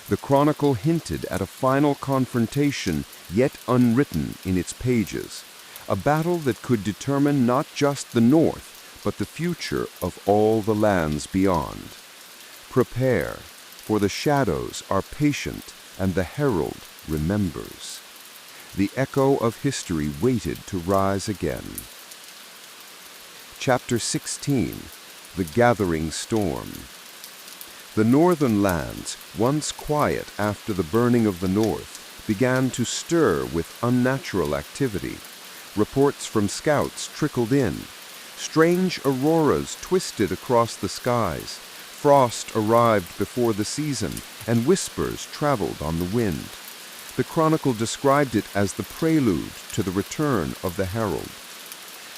The chronicle hinted at a final confrontation yet unwritten in its pages, a battle that could determine not just the North, but the future of all the lands beyond. Prepare, for the shadows are patient and the herald remembers. The echo of history waited to rise again. Chapter 16. The Gathering Storm. The northern lands, once quiet after the burning of the North, began to stir with unnatural activity. Reports from scouts trickled in. Strange auroras twisted across the skies. Frost arrived before the season, and whispers traveled on the wind. The chronicle described it as the prelude to the return of the herald.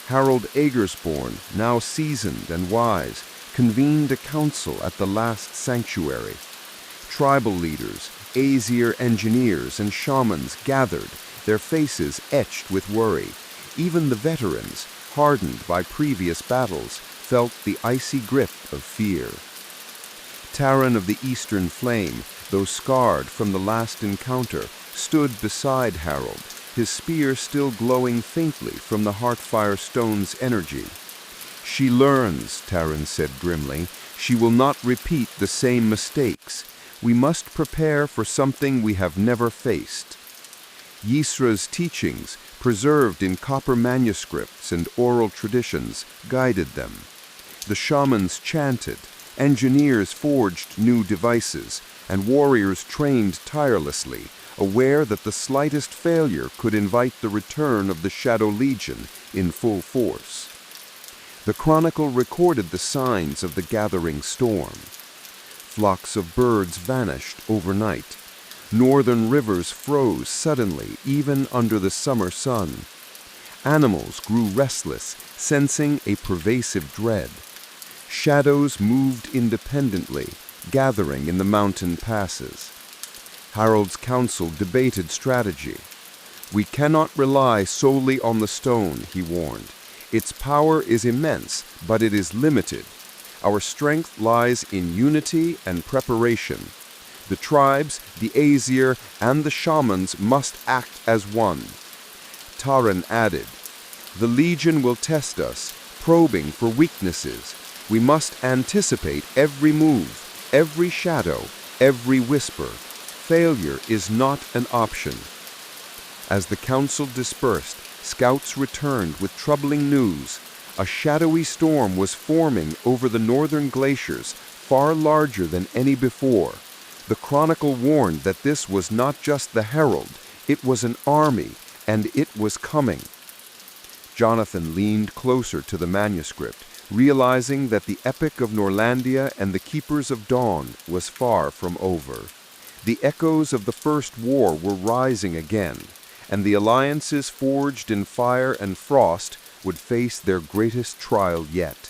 Harold Aegersborn, now seasoned and wise, convened a council at the last sanctuary. Tribal leaders, Aesyr engineers, and shamans gathered, their faces etched with worry. Even the veterans, hardened by previous battles, felt the icy grip of fear. Taran of the Eastern Flame, though scarred from the last encounter, stood beside Harold, his spear still glowing faintly from the Heartfire stone's energy. "She learns," Taran said grimly. "She will not repeat the same mistakes. we must prepare for something we have never faced. Aesyr's teachings, preserved in copper manuscripts and oral traditions, guided them. The shamans chanted, engineers forged new devices, and warriors trained tirelessly, aware that the slightest failure could invite the return of the Shadow Legion in full force. The chronicle recorded the signs of the gathering storm. Flocks of birds vanished overnight. Northern rivers froze suddenly, even under the summer sun. Animals grew restless, sensing a pervasive dread. Shadows moved independently, gathering in the mountain passes. Harold's council debated strategy. "We cannot rely solely on the stone," he warned. "Its power is immense, but it is limited. Our strength lies in unity and preparation. The tribes, the Aesyr, and the shamans must act as one." Taran added, "The Legion will test us, probing for weaknesses. We must anticipate every move, every shadow, every whisper. Failure is not an option." As the council dispersed, scouts returned with troubling news. A shadowy storm was forming over the northern glaciers, far larger than any before. The chronicle warned that this was not just the herald, it was an army, and it was coming. Jonathan leaned closer to the manuscript, realizing that the epic of Norlandia and the Keepers of Dawn was far from over. The echoes of the First War were rising again, and the alliances forged in fire and frost would face their greatest trial yet.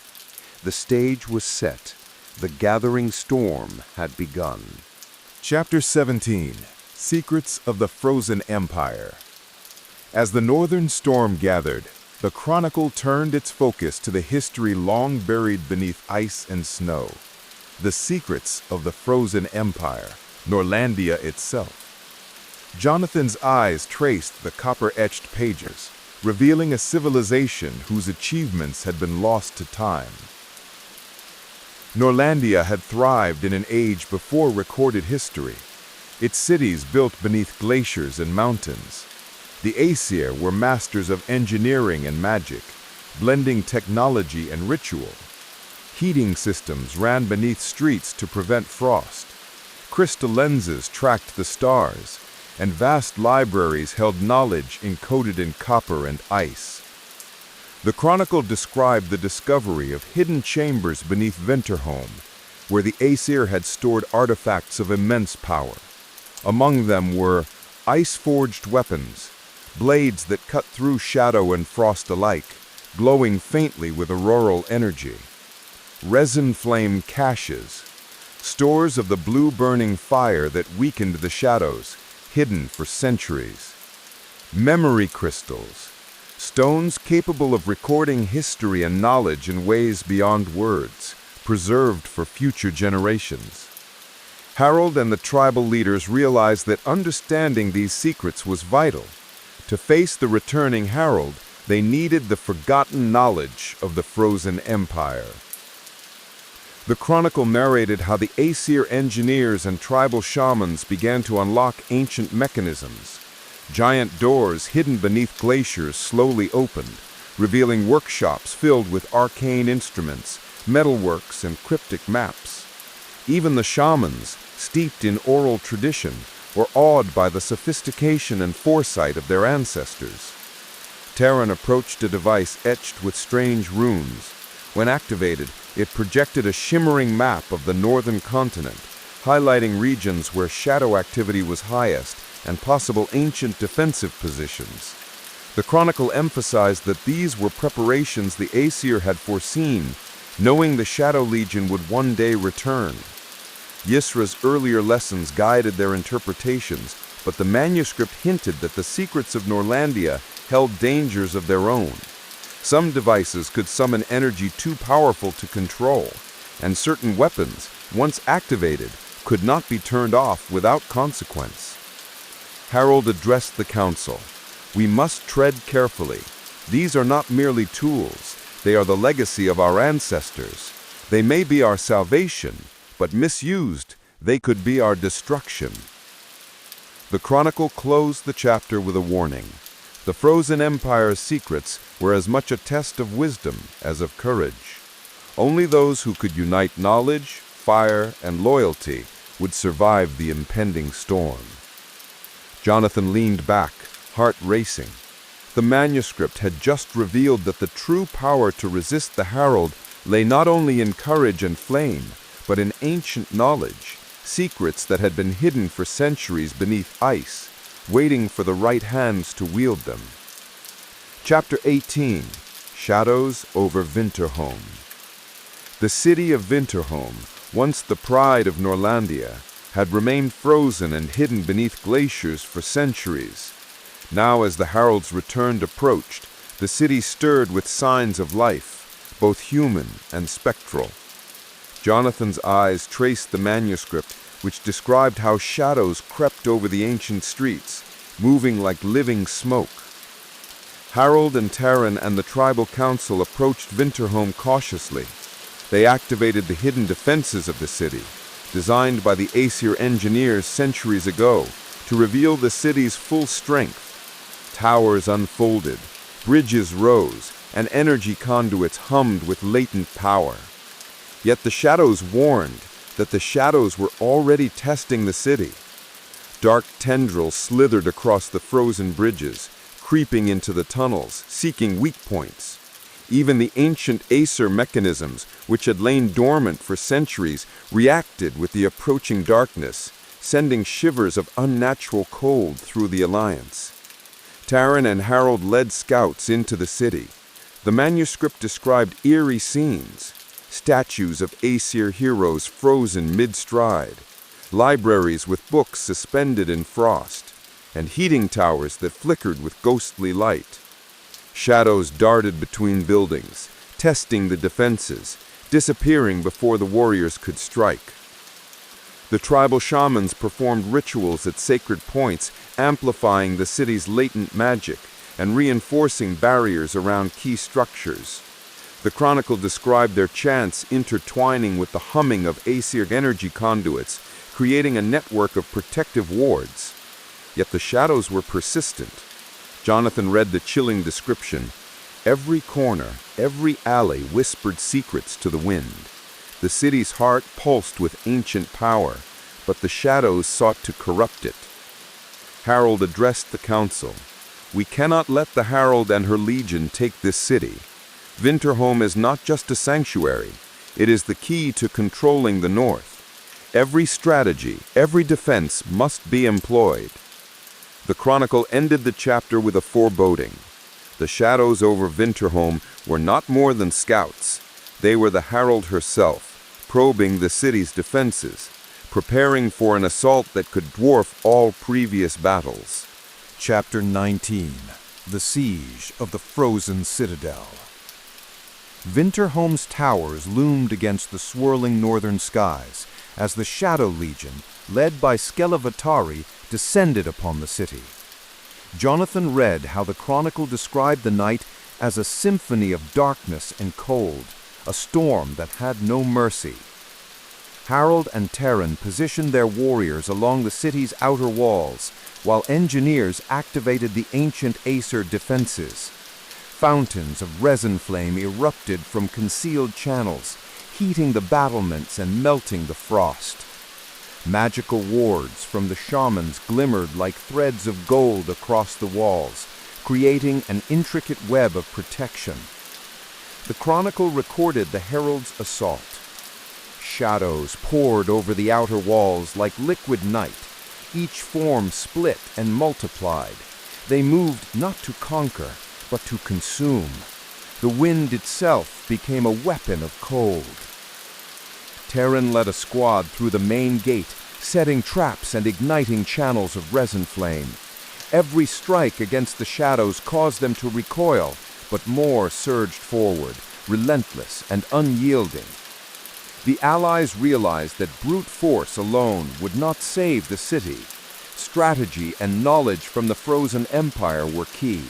The stage was set. The gathering storm had begun. Chapter 17. Secrets of the Frozen Empire. As the northern storm gathered, the chronicle turned its focus to the history long buried beneath ice and snow. The secrets of the Frozen Empire, Norlandia itself. Jonathan's eyes traced the copper-etched pages, revealing a civilization whose achievements had been lost to time. Norlandia had thrived in an age before recorded history, its cities built beneath glaciers and mountains. The Aesyr were masters of engineering and magic, blending technology and ritual. Heating systems ran beneath streets to prevent frost. Crystal lenses tracked the stars, and vast libraries held knowledge encoded in copper and ice. The chronicle described the discovery of hidden chambers beneath Venterholm, where the Aesyr had stored artifacts of immense power. Among them were ice-forged weapons, blades that cut through shadow and frost alike, glowing faintly with auroral energy. Resin flame caches, stores of the blue-burning fire that weakened the shadows, hidden for centuries. Memory crystals, stones capable of recording history and knowledge in ways beyond words, preserved for future generations. Harold and the tribal leaders realized that understanding these secrets was vital. To face the returning Harold, they needed the forgotten knowledge of the Frozen Empire. The chronicle narrated how the Aesyr engineers and tribal shamans began to unlock ancient mechanisms. Giant doors hidden beneath glaciers slowly opened, revealing workshops filled with arcane instruments, metalworks, and cryptic maps. Even the shamans, steeped in oral tradition, were awed by the sophistication and foresight of their ancestors. Taran approached a device etched with strange runes. When activated, it projected a shimmering map of the northern continent, highlighting regions where shadow activity was highest and possible ancient defensive positions. The chronicle emphasized that these were preparations the Aesyr had foreseen, knowing the Shadow Legion would one day return. Aesyr's earlier lessons guided their interpretations, but the manuscript hinted that the secrets of Norlandia held dangers of their own. Some devices could summon energy too powerful to control, and certain weapons, once activated, could not be turned off without consequence. Harold addressed the council. "We must tread carefully. These are not merely tools. They are the legacy of our ancestors. They may be our salvation, but misused, They could be our destruction. The chronicle closed the chapter with a warning. The frozen empire's secrets were as much a test of wisdom as of courage. Only those who could unite knowledge, fire, and loyalty would survive the impending storm. Jonathan leaned back, heart racing. The manuscript had just revealed that the true power to resist the Herald lay not only in courage and flame, but in ancient knowledge, secrets that had been hidden for centuries beneath ice, waiting for the right hands to wield them. Chapter 18, Shadows over Winterholm. The city of Winterholm, once the pride of Norlandia, had remained frozen and hidden beneath glaciers for centuries. Now, as the Herald's return approached, the city stirred with signs of life, both human and spectral. Jonathan's eyes traced the manuscript, which described how shadows crept over the ancient streets, moving like living smoke. Harold and Taran and the tribal council approached Winterholm cautiously. They activated the hidden defenses of the city, designed by the Aesyr engineers centuries ago, to reveal the city's full strength. Towers unfolded, bridges rose, and energy conduits hummed with latent power. Yet the shadows warned that the shadows were already testing the city. Dark tendrils slithered across the frozen bridges, creeping into the tunnels, seeking weak points. Even the ancient Aesyr mechanisms, which had lain dormant for centuries, reacted with the approaching darkness, sending shivers of unnatural cold through the alliance. Taran and Harold led scouts into the city. The manuscript described eerie scenes, statues of Aesyr heroes frozen mid-stride, libraries with books suspended in frost, and heating towers that flickered with ghostly light. Shadows darted between buildings, testing the defenses, disappearing before the warriors could strike. The tribal shamans performed rituals at sacred points, amplifying the city's latent magic and reinforcing barriers around key structures. The chronicle described their chants intertwining with the humming of Aesyr energy conduits, creating a network of protective wards. Yet the shadows were persistent. Jonathan read the chilling description. Every corner, every alley whispered secrets to the wind. The city's heart pulsed with ancient power, but the shadows sought to corrupt it. Harold addressed the council. We cannot let the Herald and her legion take this city. Winterholm is not just a sanctuary. It is the key to controlling the north. Every strategy, every defense must be employed. The chronicle ended the chapter with a foreboding. The shadows over Winterholm were not more than scouts. They were the Herald herself, probing the city's defenses, preparing for an assault that could dwarf all previous battles. Chapter 19. The Siege of the Frozen Citadel. Winterholm's towers loomed against the swirling northern skies as the Shadow Legion, led by Skelevatari, descended upon the city. Jonathan read how the chronicle described the night as a symphony of darkness and cold, a storm that had no mercy. Harold and Taran positioned their warriors along the city's outer walls, while engineers activated the ancient Aesyr defenses. Fountains of resin flame erupted from concealed channels, heating the battlements and melting the frost. Magical wards from the shamans glimmered like threads of gold across the walls, creating an intricate web of protection. The chronicle recorded the herald's assault. Shadows poured over the outer walls like liquid night. Each form split and multiplied. They moved not to conquer, but to consume. The wind itself became a weapon of cold. Taran led a squad through the main gate, setting traps and igniting channels of resin flame. Every strike against the shadows caused them to recoil, but more surged forward, relentless and unyielding. The Allies realized that brute force alone would not save the city. Strategy and knowledge from the Frozen Empire were key.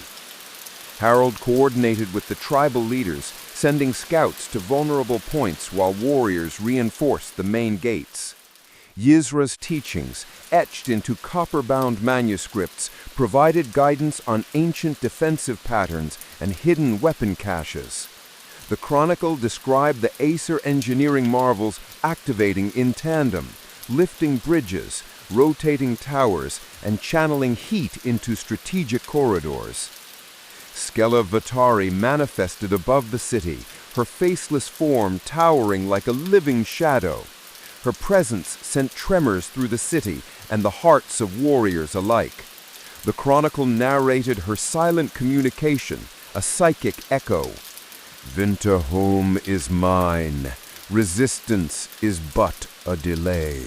Harold coordinated with the tribal leaders, sending scouts to vulnerable points while warriors reinforced the main gates. Yizra's teachings, etched into copper-bound manuscripts, provided guidance on ancient defensive patterns and hidden weapon caches. The chronicle described the Aesyr engineering marvels activating in tandem, lifting bridges, rotating towers, and channeling heat into strategic corridors. Skella Vatari manifested above the city, her faceless form towering like a living shadow. Her presence sent tremors through the city and the hearts of warriors alike. The chronicle narrated her silent communication, a psychic echo. "Winterholm is mine. Resistance is but a delay."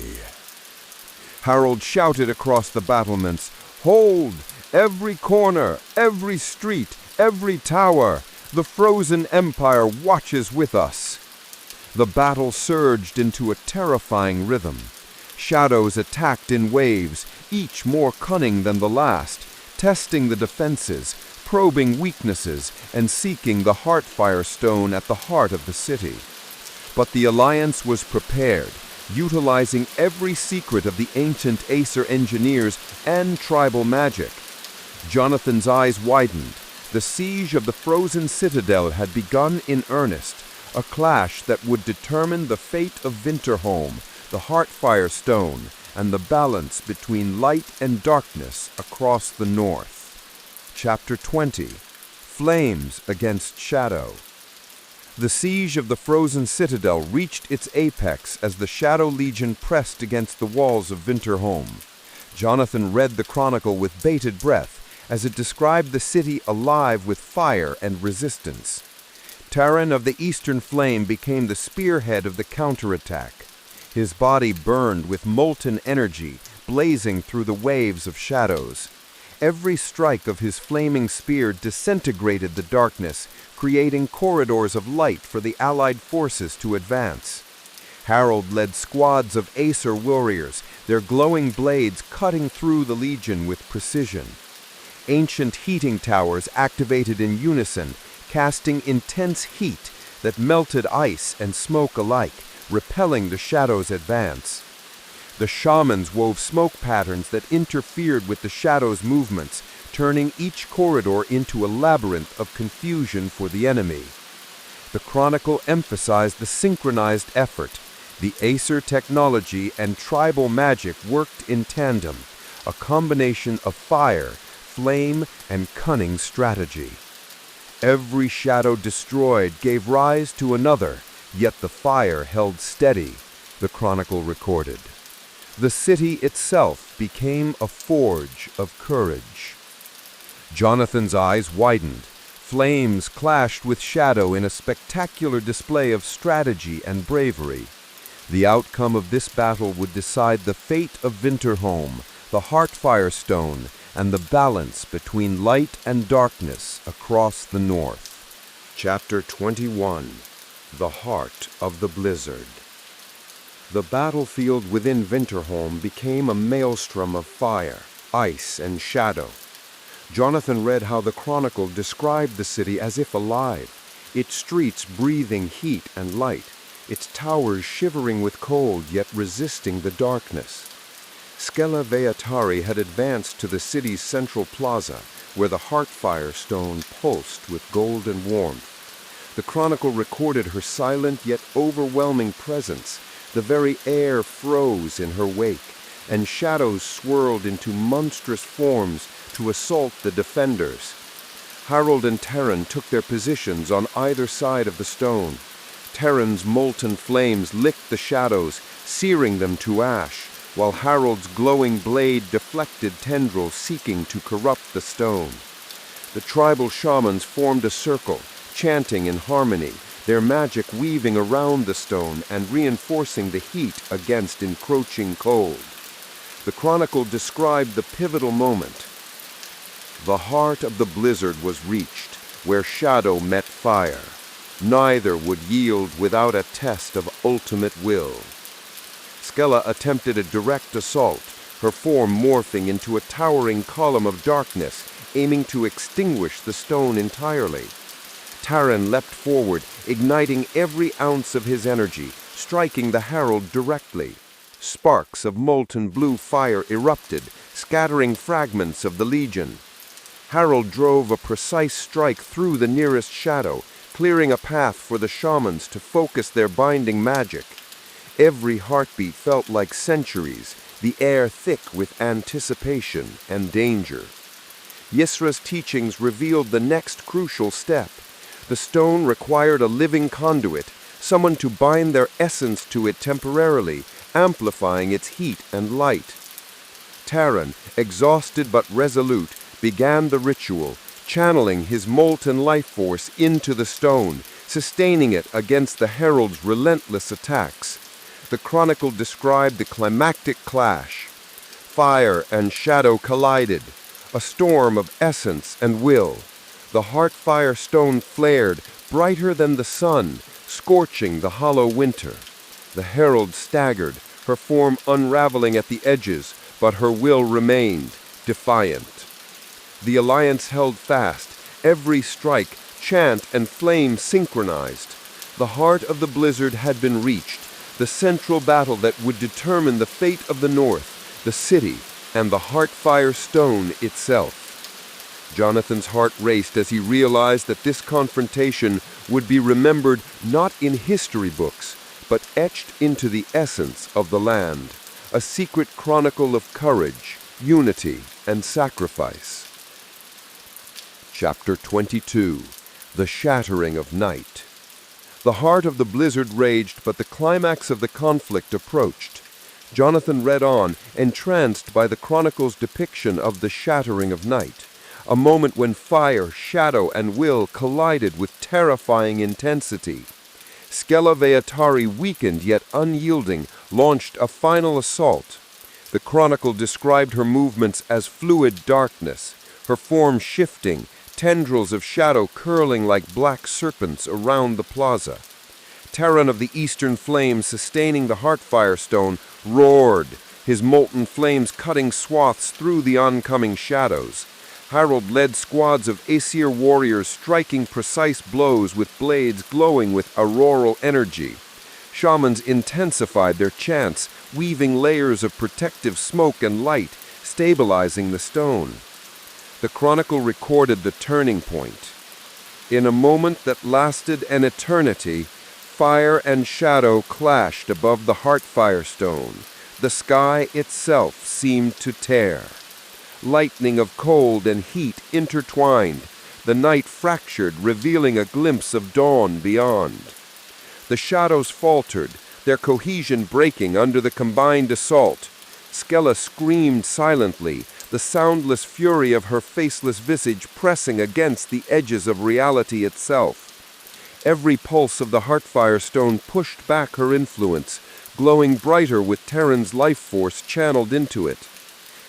Harold shouted across the battlements, "Hold! Every corner, every street, every tower! The frozen empire watches with us!" The battle surged into a terrifying rhythm. Shadows attacked in waves, each more cunning than the last, testing the defenses, probing weaknesses, and seeking the Heartfire Stone at the heart of the city. But the Alliance was prepared, utilizing every secret of the ancient Aesyr engineers and tribal magic. Jonathan's eyes widened. The siege of the frozen citadel had begun in earnest, a clash that would determine the fate of Winterholm, the Heartfire Stone, and the balance between light and darkness across the north. Chapter 20. Flames Against Shadow. The siege of the frozen citadel reached its apex as the Shadow Legion pressed against the walls of Winterholm. Jonathan read the chronicle with bated breath as it described the city alive with fire and resistance. Taran of the Eastern Flame became the spearhead of the counterattack. His body burned with molten energy, blazing through the waves of shadows. Every strike of his flaming spear disintegrated the darkness, creating corridors of light for the Allied forces to advance. Harold led squads of Aesyr warriors, their glowing blades cutting through the Legion with precision. Ancient heating towers activated in unison, casting intense heat that melted ice and smoke alike, repelling the Shadow's advance. The shamans wove smoke patterns that interfered with the Shadow's movements, turning each corridor into a labyrinth of confusion for the enemy. The chronicle emphasized the synchronized effort. The Aesyr technology and tribal magic worked in tandem, a combination of fire, flame, and cunning strategy. Every shadow destroyed gave rise to another, yet the fire held steady, the chronicle recorded. The city itself became a forge of courage. Jonathan's eyes widened. Flames clashed with shadow in a spectacular display of strategy and bravery. The outcome of this battle would decide the fate of Winterholm, the Heartfire Stone, and the balance between light and darkness across the north. Chapter 21. The Heart of the Blizzard. The battlefield within Winterholm became a maelstrom of fire, ice, and shadow. Jonathan read how the chronicle described the city as if alive, its streets breathing heat and light, its towers shivering with cold yet resisting the darkness. Skella Vatari had advanced to the city's central plaza, where the Heartfire Stone pulsed with golden warmth. The chronicle recorded her silent yet overwhelming presence. The very air froze in her wake, and shadows swirled into monstrous forms to assault the defenders. Harold and Taran took their positions on either side of the stone. Taran's molten flames licked the shadows, searing them to ash, while Harold's glowing blade deflected tendrils seeking to corrupt the stone. The tribal shamans formed a circle, chanting in harmony, their magic weaving around the stone and reinforcing the heat against encroaching cold. The chronicle described the pivotal moment. The heart of the blizzard was reached, where shadow met fire. Neither would yield without a test of ultimate will. Skella attempted a direct assault, her form morphing into a towering column of darkness, aiming to extinguish the stone entirely. Taran leapt forward, igniting every ounce of his energy, striking the herald directly. Sparks of molten blue fire erupted, scattering fragments of the legion. Harold drove a precise strike through the nearest shadow, clearing a path for the shamans to focus their binding magic. Every heartbeat felt like centuries, the air thick with anticipation and danger. Aesyr's teachings revealed the next crucial step. The stone required a living conduit, someone to bind their essence to it temporarily, amplifying its heat and light. Taran, exhausted but resolute, began the ritual, channeling his molten life force into the stone, sustaining it against the herald's relentless attacks. The chronicle described the climactic clash. Fire and shadow collided, a storm of essence and will. The heartfire stone flared, brighter than the sun, scorching the hollow winter. The herald staggered, her form unraveling at the edges, but her will remained, defiant. The alliance held fast, every strike, chant, and flame synchronized. The heart of the blizzard had been reached, the central battle that would determine the fate of the North, the city, and the heartfire stone itself. Jonathan's heart raced as he realized that this confrontation would be remembered not in history books, but etched into the essence of the land, a secret chronicle of courage, unity, and sacrifice. Chapter 22. The Shattering of Night. The heart of the blizzard raged, but the climax of the conflict approached. Jonathan read on, entranced by the chronicle's depiction of the shattering of night, a moment when fire, shadow, and will collided with terrifying intensity. Skella Veatari, weakened yet unyielding, launched a final assault. The chronicle described her movements as fluid darkness, her form shifting, tendrils of shadow curling like black serpents around the plaza. Taran of the Eastern Flame, sustaining the Heartfire Stone, roared, his molten flames cutting swaths through the oncoming shadows. Harold led squads of Aesyr warriors striking precise blows with blades glowing with auroral energy. Shamans intensified their chants, weaving layers of protective smoke and light, stabilizing the stone. The chronicle recorded the turning point. In a moment that lasted an eternity, fire and shadow clashed above the Heartfire Stone. The sky itself seemed to tear. Lightning of cold and heat intertwined. The night fractured, revealing a glimpse of dawn beyond. The shadows faltered, their cohesion breaking under the combined assault. Skella screamed silently, the soundless fury of her faceless visage pressing against the edges of reality itself. Every pulse of the Heartfire Stone pushed back her influence, glowing brighter with Taran's life force channeled into it.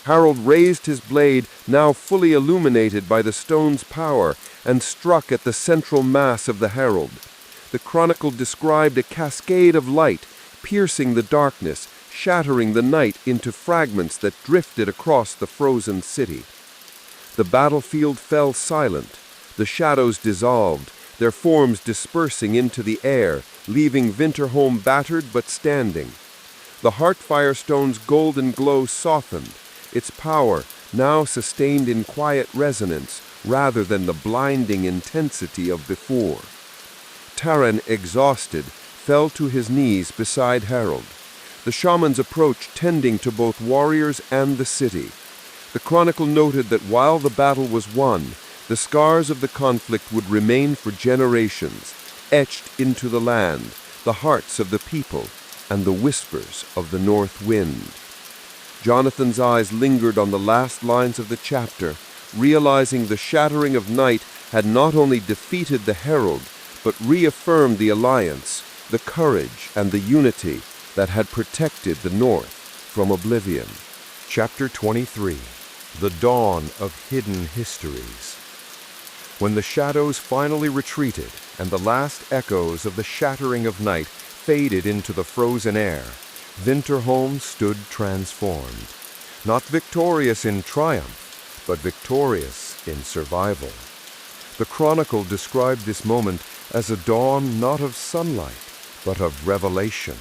Harold raised his blade, now fully illuminated by the stone's power, and struck at the central mass of the herald. The chronicle described a cascade of light, piercing the darkness, shattering the night into fragments that drifted across the frozen city. The battlefield fell silent. The shadows dissolved, their forms dispersing into the air, leaving Winterholm battered but standing. The Heartfire Stone's golden glow softened, its power now sustained in quiet resonance rather than the blinding intensity of before. Taran, exhausted, fell to his knees beside Harold. The shamans approached, tending to both warriors and the city. The chronicle noted that while the battle was won, the scars of the conflict would remain for generations, etched into the land, the hearts of the people, and the whispers of the north wind. Jonathan's eyes lingered on the last lines of the chapter, realizing the shattering of night had not only defeated the herald, but reaffirmed the alliance, the courage, and the unity that had protected the North from oblivion. Chapter 23. The Dawn of Hidden Histories. When the shadows finally retreated and the last echoes of the shattering of night faded into the frozen air, Winterholm stood transformed, not victorious in triumph, but victorious in survival. The chronicle described this moment as a dawn not of sunlight, but of revelation.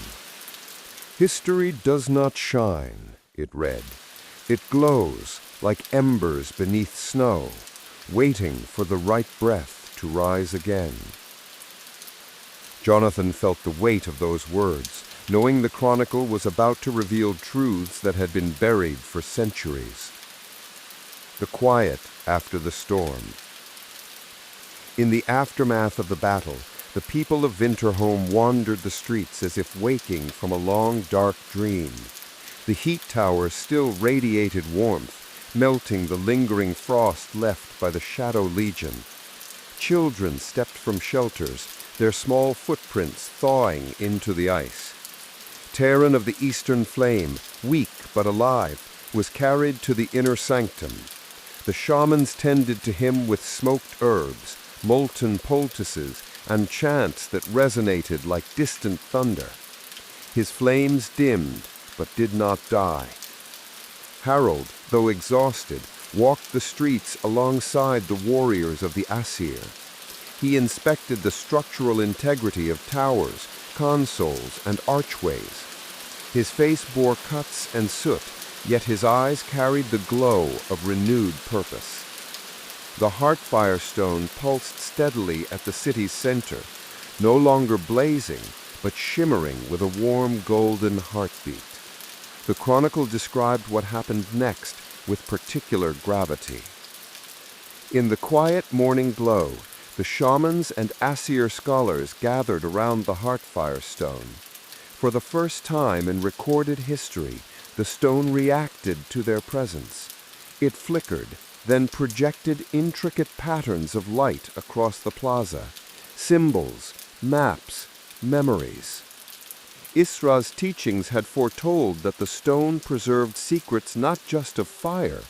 History does not shine, it read. It glows like embers beneath snow, waiting for the right breath to rise again. Jonathan felt the weight of those words, knowing the chronicle was about to reveal truths that had been buried for centuries. The quiet after the storm. In the aftermath of the battle, the people of Winterholm wandered the streets as if waking from a long, dark dream. The heat tower still radiated warmth, melting the lingering frost left by the Shadow Legion. Children stepped from shelters, their small footprints thawing into the ice. Terran of the Eastern Flame, weak but alive, was carried to the inner sanctum. The shamans tended to him with smoked herbs, molten poultices, and chants that resonated like distant thunder. His flames dimmed, but did not die. Harold, though exhausted, walked the streets alongside the warriors of the Aesyr. He inspected the structural integrity of towers, consoles, and archways. His face bore cuts and soot, yet his eyes carried the glow of renewed purpose. The Heartfire stone pulsed steadily at the city's center, no longer blazing, but shimmering with a warm golden heartbeat. The chronicle described what happened next with particular gravity. In the quiet morning glow, the shamans and Aesyr scholars gathered around the Heartfire stone. For the first time in recorded history, the stone reacted to their presence. It flickered, then projected intricate patterns of light across the plaza, symbols, maps, memories. Aesyr's teachings had foretold that the stone preserved secrets not just of fire,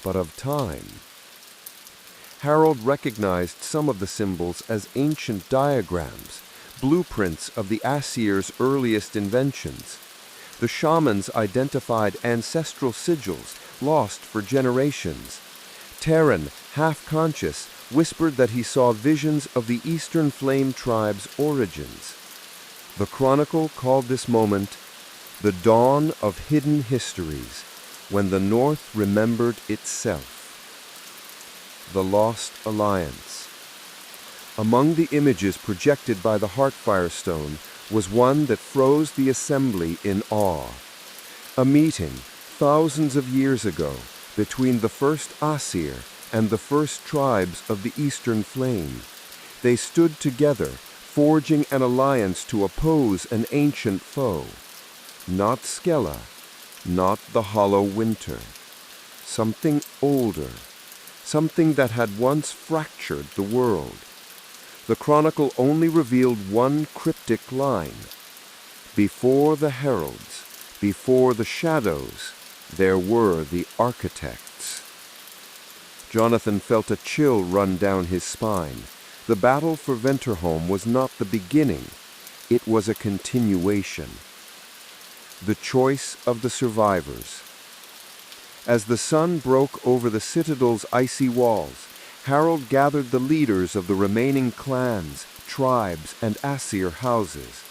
but of time. Harold recognized some of the symbols as ancient diagrams, blueprints of the Aesyr's earliest inventions. The shamans identified ancestral sigils lost for generations. Terran, half-conscious, whispered that he saw visions of the Eastern Flame tribe's origins. The chronicle called this moment the dawn of hidden histories, when the North remembered itself. The Lost Alliance. Among the images projected by the Heartfire stone was one that froze the assembly in awe. A meeting, thousands of years ago, between the first Aesyr and the first tribes of the Eastern Flame. They stood together, forging an alliance to oppose an ancient foe. Not Skella, not the Hollow Winter. Something older, something that had once fractured the world. The chronicle only revealed one cryptic line. Before the heralds, before the shadows, there were the architects. Jonathan felt a chill run down his spine. The battle for Winterholm was not the beginning. It was a continuation. The choice of the survivors. As the sun broke over the citadel's icy walls, Harold gathered the leaders of the remaining clans, tribes, and Aesyr houses.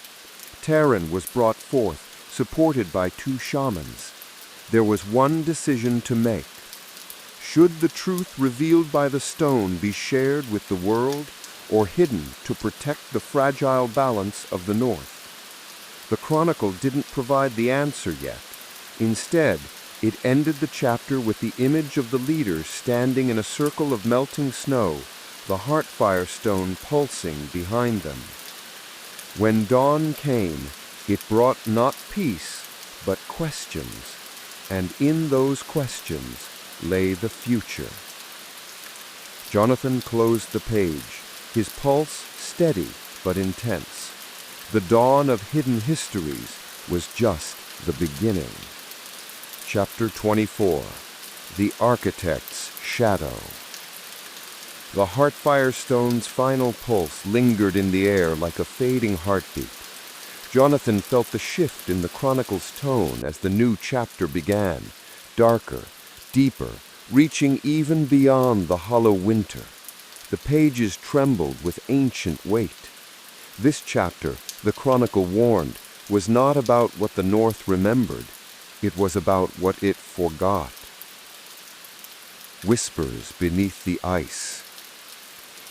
Terran was brought forth, supported by 2 shamans. There was one decision to make. Should the truth revealed by the stone be shared with the world, or hidden to protect the fragile balance of the North? The chronicle didn't provide the answer yet. Instead, it ended the chapter with the image of the leaders standing in a circle of melting snow, the Heartfire stone pulsing behind them. When dawn came, it brought not peace, but questions, and in those questions lay the future. Jonathan closed the page, his pulse steady but intense. The dawn of hidden histories was just the beginning. Chapter 24. The Architect's Shadow. The Heartfire stone's final pulse lingered in the air like a fading heartbeat. Jonathan felt the shift in the chronicle's tone as the new chapter began, darker, deeper, reaching even beyond the hollow winter. The pages trembled with ancient weight. This chapter, the chronicle warned, was not about what the North remembered, it was about what it forgot. Whispers beneath the ice.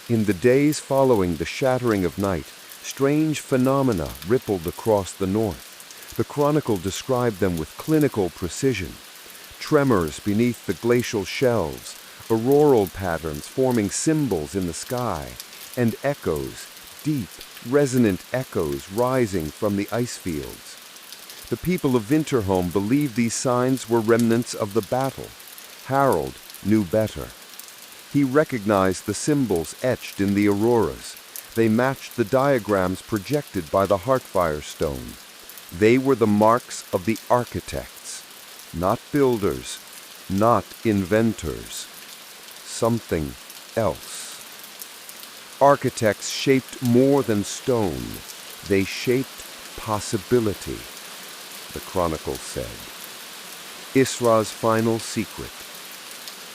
In the days following the shattering of night, strange phenomena rippled across the North. The Chronicle described them with clinical precision. Tremors beneath the glacial shelves, auroral patterns forming symbols in the sky, and echoes, deep, resonant echoes rising from the ice fields. The people of Winterholm believed these signs were remnants of the battle. Harold knew better. He recognized the symbols etched in the auroras. They matched the diagrams projected by the Heartfire stone. They were the marks of the architects, not builders, not inventors. Something else. Architects shaped more than stone. They shaped possibility, the Chronicle said. Aesyr's final secret.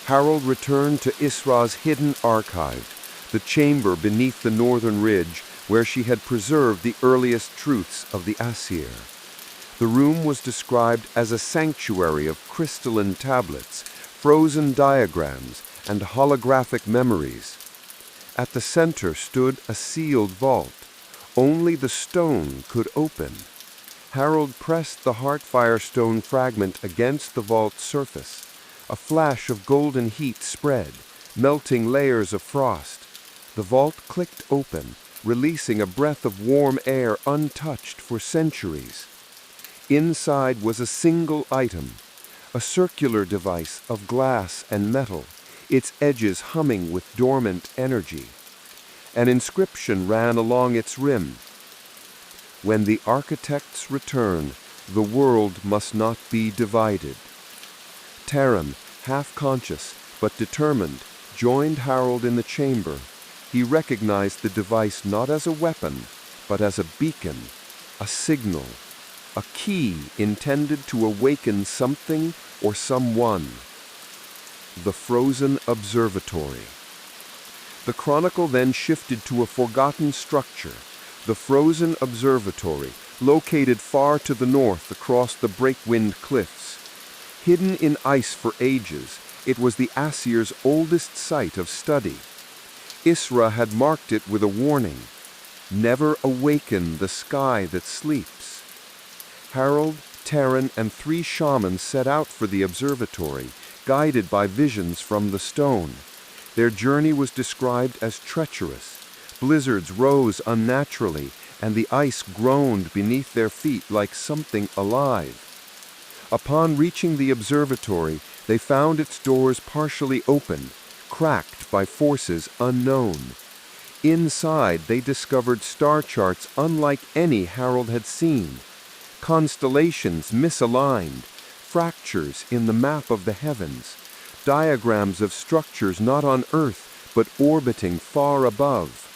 Harold returned to Aesyr's hidden archive, the chamber beneath the northern ridge where she had preserved the earliest truths of the Aesyr. The room was described as a sanctuary of crystalline tablets, frozen diagrams, and holographic memories. At the center stood a sealed vault. Only the stone could open. Harold pressed the Heartfire stone fragment against the vault's surface. A flash of golden heat spread, melting layers of frost. The vault clicked open, releasing a breath of warm air untouched for centuries. Inside was a single item, a circular device of glass and metal, its edges humming with dormant energy. An inscription ran along its rim. When the architects return, the world must not be divided. Taran, half-conscious but determined, joined Harold in the chamber. He recognized the device not as a weapon, but as a beacon, a signal, a key intended to awaken something or someone. The frozen observatory. The Chronicle then shifted to a forgotten structure, the frozen observatory, located far to the north across the Breakwind Cliffs. Hidden in ice for ages, it was the Aesyr's oldest site of study. Aesyr had marked it with a warning: never awaken the sky that sleeps. Harold, Taran, and 3 shamans set out for the observatory, guided by visions from the stone. Their journey was described as treacherous. Blizzards rose unnaturally, and the ice groaned beneath their feet like something alive. Upon reaching the observatory, they found its doors partially open, cracked by forces unknown. Inside, they discovered star charts unlike any Harold had seen. Constellations misaligned, fractures in the map of the heavens, diagrams of structures not on Earth but orbiting far above.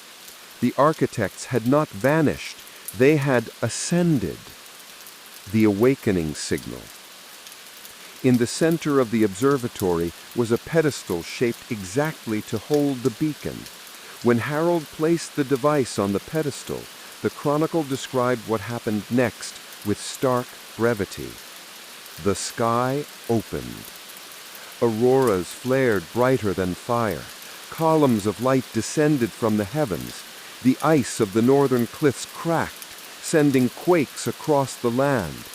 The architects had not vanished, they had ascended. The awakening signal. In the center of the observatory was a pedestal shaped exactly to hold the beacon. When Harold placed the device on the pedestal, the Chronicle described what happened next with stark brevity. The sky opened. Auroras flared brighter than fire. Columns of light descended from the heavens. The ice of the northern cliffs cracked, sending quakes across the land.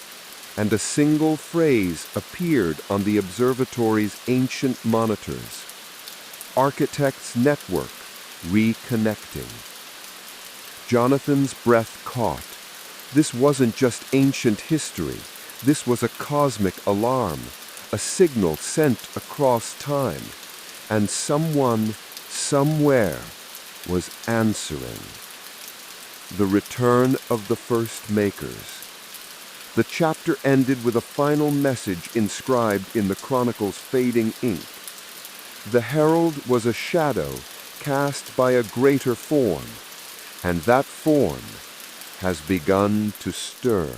And a single phrase appeared on the observatory's ancient monitors: Architects' Network Reconnecting. Jonathan's breath caught. This wasn't just ancient history. This was a cosmic alarm, a signal sent across time. And someone, somewhere, was answering. The return of the first makers. The chapter ended with a final message inscribed in the Chronicle's fading ink. The herald was a shadow cast by a greater form, and that form has begun to stir.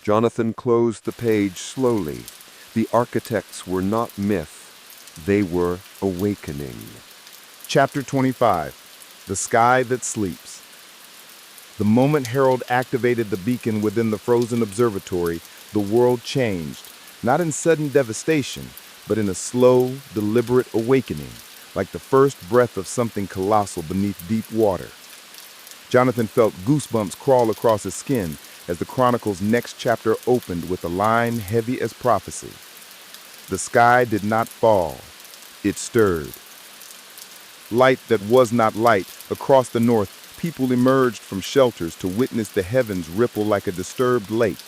Jonathan closed the page slowly. The architects were not myth, they were awakening. Chapter 25. The Sky That Sleeps. The moment Harold activated the beacon within the frozen observatory, the world changed, not in sudden devastation, but in a slow, deliberate awakening, like the first breath of something colossal beneath deep water. Jonathan felt goosebumps crawl across his skin as the Chronicle's next chapter opened with a line heavy as prophecy. The sky did not fall, it stirred. Light that was not light, across the north, people emerged from shelters to witness the heavens ripple like a disturbed lake.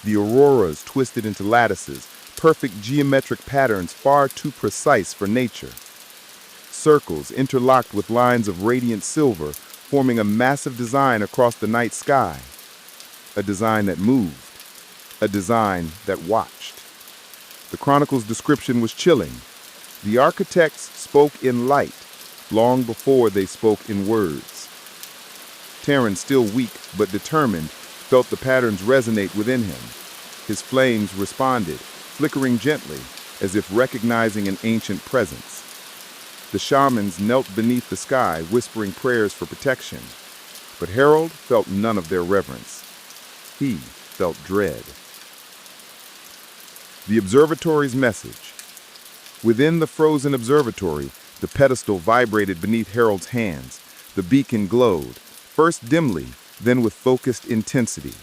The auroras twisted into lattices, perfect geometric patterns far too precise for nature. Circles interlocked with lines of radiant silver, forming a massive design across the night sky. A design that moved. A design that watched. The Chronicle's description was chilling. The architects spoke in light, long before they spoke in words. Terran, still weak but determined, felt the patterns resonate within him. His flames responded, flickering gently, as if recognizing an ancient presence. The shamans knelt beneath the sky, whispering prayers for protection. But Harold felt none of their reverence. He felt dread. The observatory's message. Within the frozen observatory, the pedestal vibrated beneath Harold's hands. The beacon glowed, first dimly, then with focused intensity.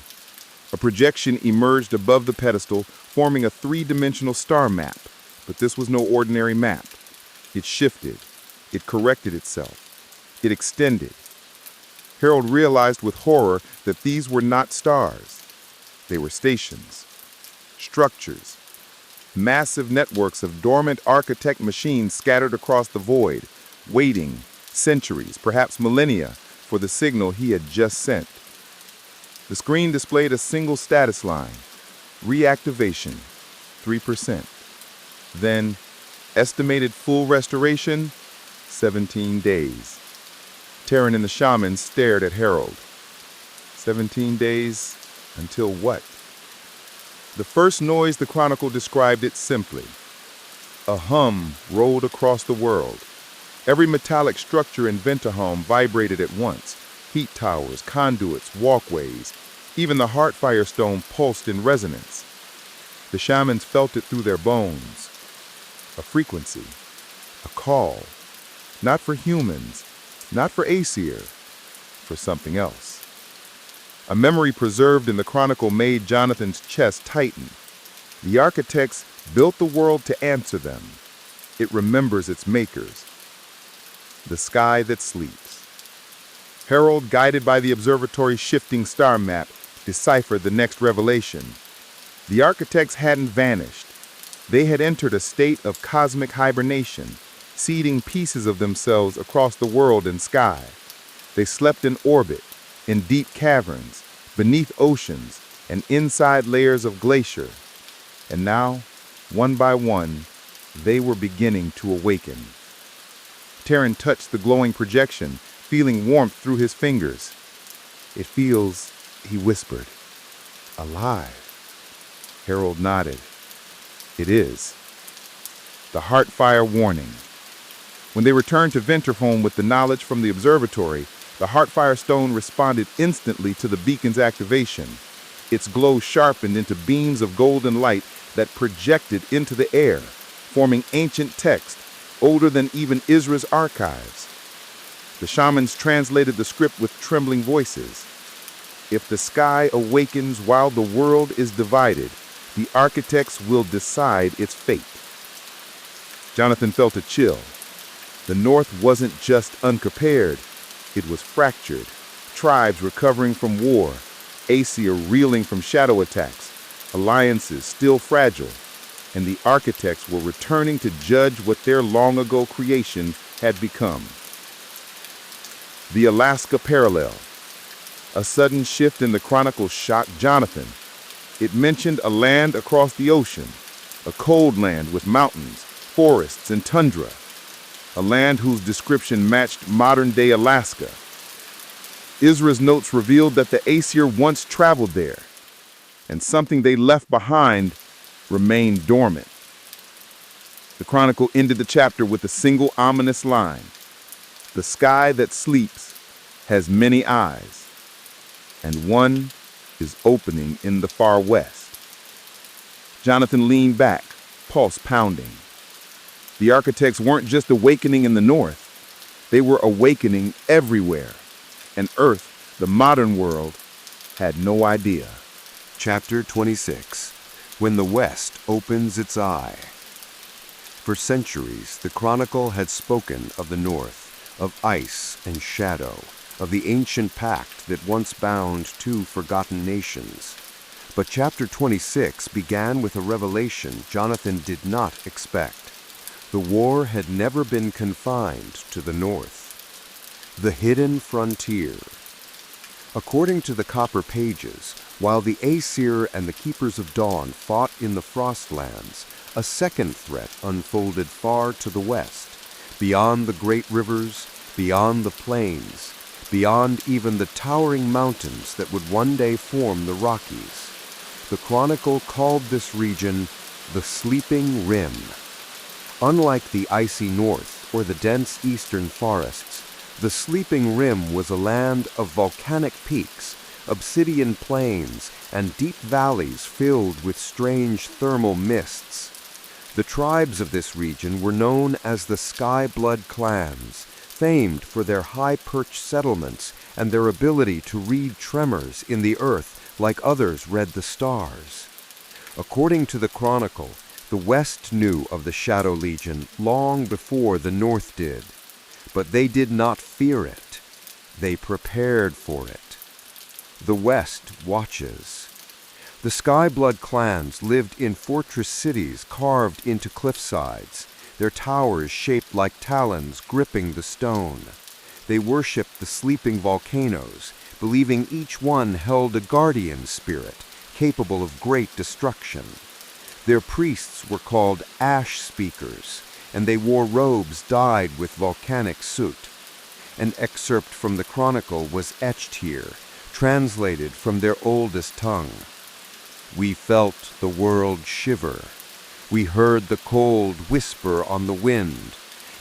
A projection emerged above the pedestal, forming a three-dimensional star map. But this was no ordinary map. It shifted. It corrected itself. It extended. Harold realized with horror that these were not stars. They were stations, structures, massive networks of dormant architect machines scattered across the void, waiting centuries, perhaps millennia, for the signal he had just sent. The screen displayed a single status line: reactivation, 3%. Then, estimated full restoration, 17 days. Terran and the shaman stared at Harold. 17 days until what? The first noise the Chronicle described it simply. A hum rolled across the world. Every metallic structure in Venterholm vibrated at once. Heat towers, conduits, walkways. Even the Heartfire stone pulsed in resonance. The shamans felt it through their bones. A frequency. A call. Not for humans. Not for Aesyr. For something else. A memory preserved in the Chronicle made Jonathan's chest tighten. The architects built the world to answer them. It remembers its makers. The sky that sleeps. Harold, guided by the observatory's shifting star map, deciphered the next revelation. The architects hadn't vanished. They had entered a state of cosmic hibernation, seeding pieces of themselves across the world and sky. They slept in orbit, in deep caverns, beneath oceans, and inside layers of glacier. And now, one by one, they were beginning to awaken. Terran touched the glowing projection, feeling warmth through his fingers. It feels, he whispered, alive. Harold nodded. It is. The Heartfire warning. When they returned to Venterholm with the knowledge from the observatory, the Heartfire stone responded instantly to the beacon's activation. Its glow sharpened into beams of golden light that projected into the air, forming ancient text, older than even Aesyr's archives. The shamans translated the script with trembling voices. If the sky awakens while the world is divided, the architects will decide its fate. Jonathan felt a chill. The North wasn't just unprepared, it was fractured. Tribes recovering from war, Aesyr reeling from shadow attacks, alliances still fragile, and the architects were returning to judge what their long-ago creation had become. The Alaska Parallel. A sudden shift in the Chronicle shocked Jonathan. It mentioned a land across the ocean, a cold land with mountains, forests, and tundra. A land whose description matched modern-day Alaska. Aesyr's notes revealed that the Aesyr once traveled there, and something they left behind remained dormant. The Chronicle ended the chapter with a single ominous line. The sky that sleeps has many eyes. and one is opening in the far west. Jonathan leaned back, pulse pounding. The architects weren't just awakening in the north, they were awakening everywhere. And Earth, the modern world, had no idea. Chapter 26. When the West Opens Its Eye. For centuries, the Chronicle had spoken of the North, of ice and shadow, of the ancient pact that once bound two forgotten nations. But chapter 26 began with a revelation Jonathan did not expect. The war had never been confined to the North. The hidden frontier. According to the Copper Pages, while the Aesyr and the Keepers of Dawn fought in the Frostlands, a second threat unfolded far to the west, beyond the great rivers, beyond the plains, beyond even the towering mountains that would one day form the Rockies. The Chronicle called this region the Sleeping Rim. Unlike the icy north or the dense eastern forests, the Sleeping Rim was a land of volcanic peaks, obsidian plains, and deep valleys filled with strange thermal mists. The tribes of this region were known as the Sky Blood clans, famed for their high-perched settlements and their ability to read tremors in the earth like others read the stars. According to the Chronicle, the West knew of the Shadow Legion long before the North did. But they did not fear it. They prepared for it. The West watches. The Skyblood clans lived in fortress cities carved into cliffsides, their towers shaped like talons gripping the stone. They worshipped the sleeping volcanoes, believing each one held a guardian spirit capable of great destruction. Their priests were called ash speakers, and they wore robes dyed with volcanic soot. An excerpt from the Chronicle was etched here, translated from their oldest tongue. We felt the world shiver. We heard the cold whisper on the wind,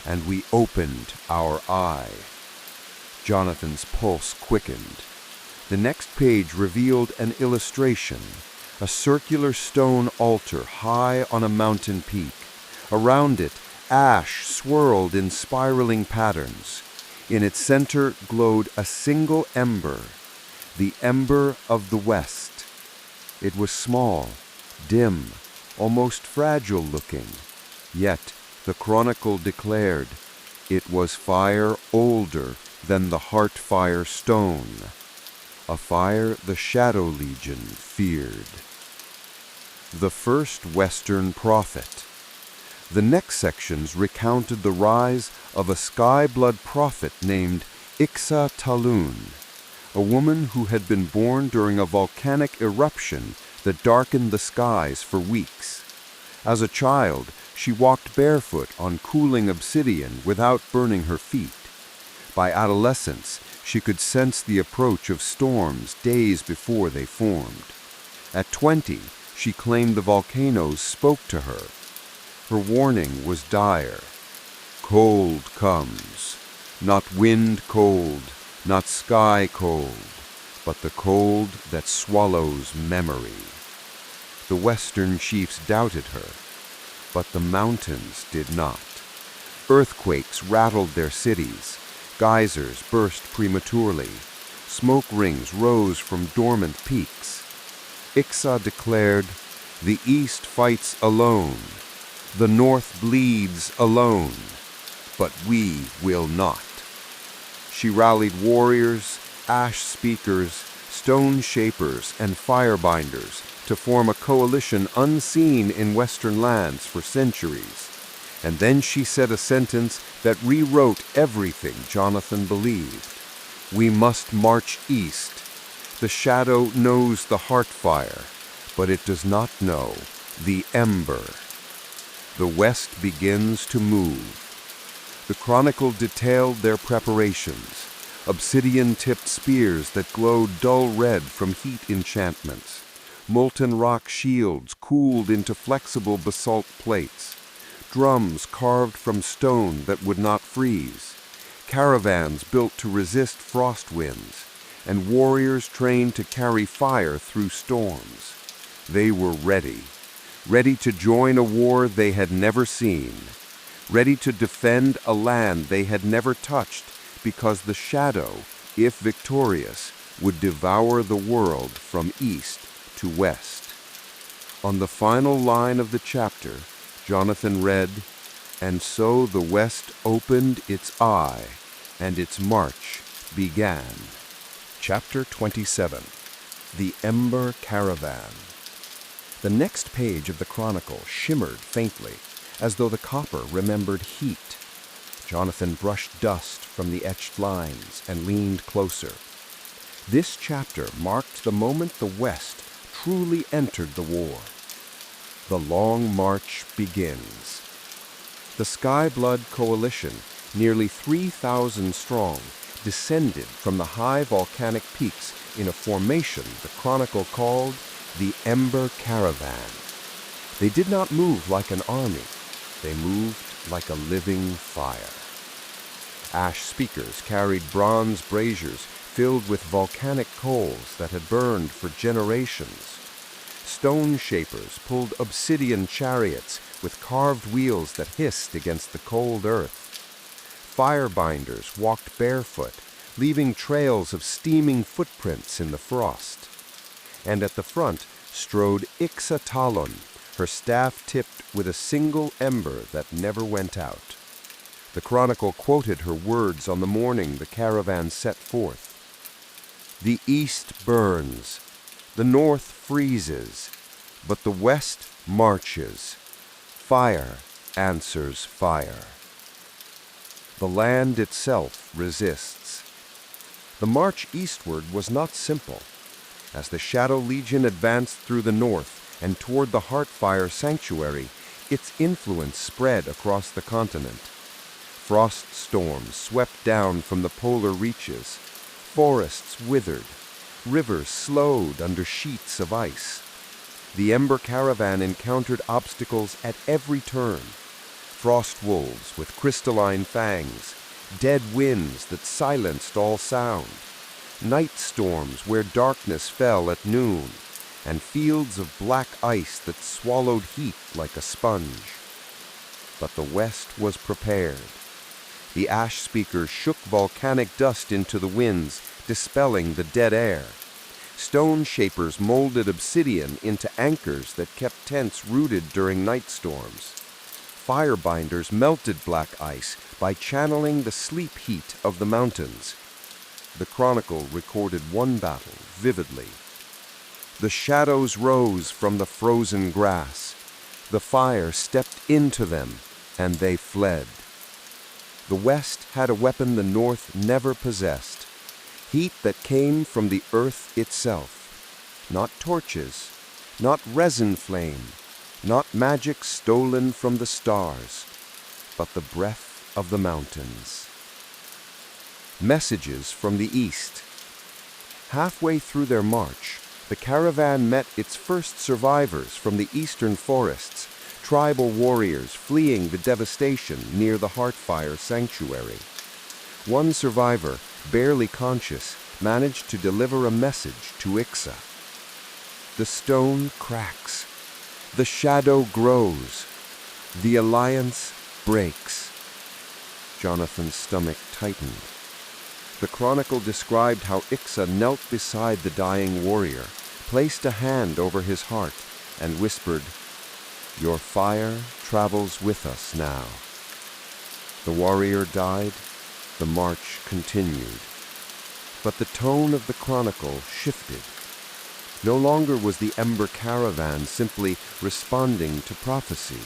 and we opened our eye. Jonathan's pulse quickened. The next page revealed an illustration, a circular stone altar high on a mountain peak. Around it, ash swirled in spiraling patterns. In its center glowed a single ember, the ember of the West. It was small, dim, almost fragile-looking. Yet, the Chronicle declared, it was fire older than the Heartfire stone, a fire the Shadow Legion feared. The first Western prophet. The next sections recounted the rise of a Skyblood prophet named Ixa Talun, a woman who had been born during a volcanic eruption that darkened the skies for weeks. As a child, she walked barefoot on cooling obsidian without burning her feet. By adolescence, she could sense the approach of storms days before they formed. At 20, she claimed the volcanoes spoke to her. Her warning was dire. Cold comes, not wind cold, not sky cold, but the cold that swallows memory. The Western chiefs doubted her, but the mountains did not. Earthquakes rattled their cities. Geysers burst prematurely. Smoke rings rose from dormant peaks. Ixa declared, the East fights alone. The North bleeds alone. But we will not. She rallied warriors, ash speakers, stone shapers, and firebinders to form a coalition unseen in Western lands for centuries. And then she said a sentence that rewrote everything Jonathan believed. We must march east. The shadow knows the Heartfire, but it does not know the ember. The West begins to move. The Chronicle detailed their preparations, obsidian-tipped spears that glowed dull red from heat enchantments, molten rock shields cooled into flexible basalt plates, drums carved from stone that would not freeze, caravans built to resist frost winds, and warriors trained to carry fire through storms. They were ready to join a war they had never seen, ready to defend a land they had never touched, because the shadow, if victorious, would devour the world from east to west. On the final line of the chapter, Jonathan read, "And so the west opened its eye, and its march began." Chapter 27. The Ember Caravan. The next page of the chronicle shimmered faintly, as though the copper remembered heat. Jonathan brushed dust from the etched lines and leaned closer. This chapter marked the moment the West truly entered the war. The long march begins. The Sky-Blood Coalition, nearly 3,000 strong, descended from the high volcanic peaks in a formation the chronicle called the Ember Caravan. They did not move like an army. They moved like a living fire. Ash speakers carried bronze braziers filled with volcanic coals that had burned for generations. Stone shapers pulled obsidian chariots with carved wheels that hissed against the cold earth. Firebinders walked barefoot, leaving trails of steaming footprints in the frost. And at the front strode Aesyr Talon, her staff tipped with a single ember that never went out. The chronicle quoted her words on the morning the caravan set forth. "The east burns, the north freezes, but the west marches. Fire answers fire." The land itself resists. The march eastward was not simple. As the Shadow Legion advanced through the north and toward the Heartfire Sanctuary, its influence spread across the continent. Frost storms swept down from the polar reaches. Forests withered. Rivers slowed under sheets of ice. The Ember Caravan encountered obstacles at every turn. Frost wolves with crystalline fangs, dead winds that silenced all sound, night storms where darkness fell at noon, and fields of black ice that swallowed heat like a sponge. But the West was prepared. The ash speakers shook volcanic dust into the winds, dispelling the dead air. Stone shapers molded obsidian into anchors that kept tents rooted during night storms. Firebinders melted black ice by channeling the sleep heat of the mountains. The chronicle recorded one battle vividly. The shadows rose from the frozen grass. The fire stepped into them, and they fled. The West had a weapon the North never possessed. Heat that came from the earth itself. Not torches, not resin flame, not magic stolen from the stars, but the breath of the mountains. Messages from the east. Halfway through their march, the caravan met its first survivors from the eastern forests, tribal warriors fleeing the devastation near the Heartfire Sanctuary. One survivor, barely conscious, managed to deliver a message to Aesyr. The stone cracks. The shadow grows. The alliance breaks. Jonathan's stomach tightened. The chronicle described how Aesyr knelt beside the dying warrior, placed a hand over his heart, and whispered, "Your fire travels with us now." The warrior died. The march continued. But the tone of the chronicle shifted. No longer was the Ember Caravan simply responding to prophecy.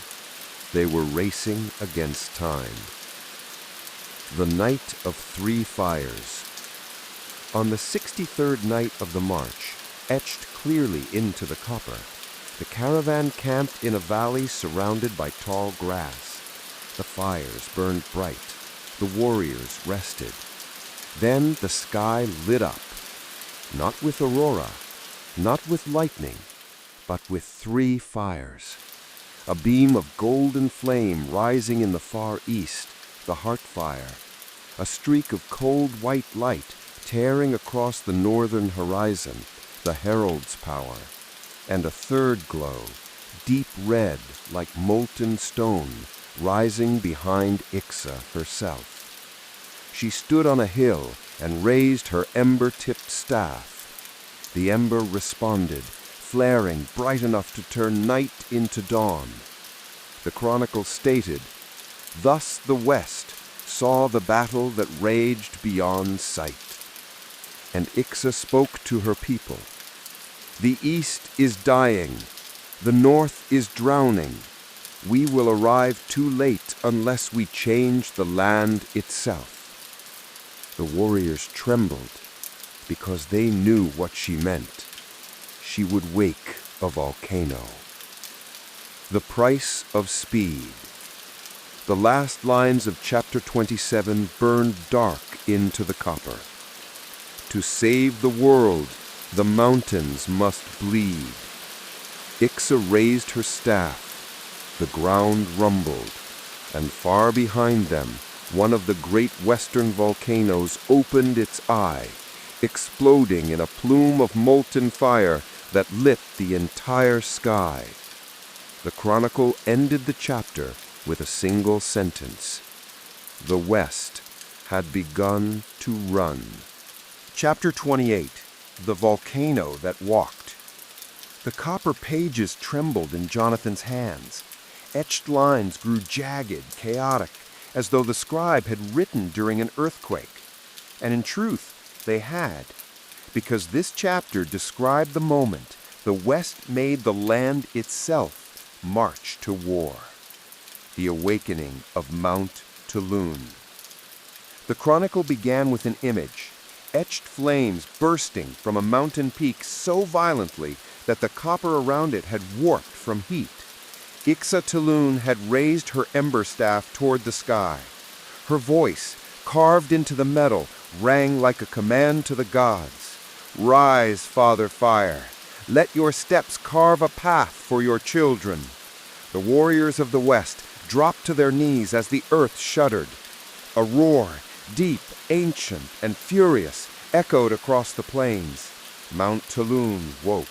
They were racing against time. The Night of Three Fires. On the 63rd night of the march, etched clearly into the copper, the caravan camped in a valley surrounded by tall grass. The fires burned bright. The warriors rested. Then the sky lit up, not with aurora, not with lightning, but with three fires. A beam of golden flame rising in the far east, the Heartfire. A streak of cold white light tearing across the northern horizon, the herald's power, and a third glow, deep red like molten stone, rising behind Aesyr herself. She stood on a hill and raised her ember-tipped staff. The ember responded, flaring bright enough to turn night into dawn. The chronicle stated, "Thus the West saw the battle that raged beyond sight." And Aesyr spoke to her people, "The East is dying. The North is drowning. We will arrive too late unless we change the land itself." The warriors trembled because they knew what she meant. She would wake a volcano. The price of speed. The last lines of chapter 27 burned dark into the copper. To save the world, the mountains must bleed. Aesyr raised her staff. The ground rumbled, and far behind them, one of the great western volcanoes opened its eye, exploding in a plume of molten fire that lit the entire sky. The chronicle ended the chapter with a single sentence. The West had begun to run. Chapter 28. The Volcano That Walked. The copper pages trembled in Jonathan's hands. Etched lines grew jagged, chaotic, as though the scribe had written during an earthquake. And in truth, they had, because this chapter described the moment the West made the land itself march to war. The awakening of Mount Tulun. The chronicle began with an image, etched flames bursting from a mountain peak so violently that the copper around it had warped from heat. Aesyr Tulun had raised her ember staff toward the sky. Her voice, carved into the metal, rang like a command to the gods. "Rise, Father Fire! Let your steps carve a path for your children." The warriors of the West dropped to their knees as the earth shuddered. A roar, deep, ancient, and furious, echoed across the plains. Mount Tulun woke.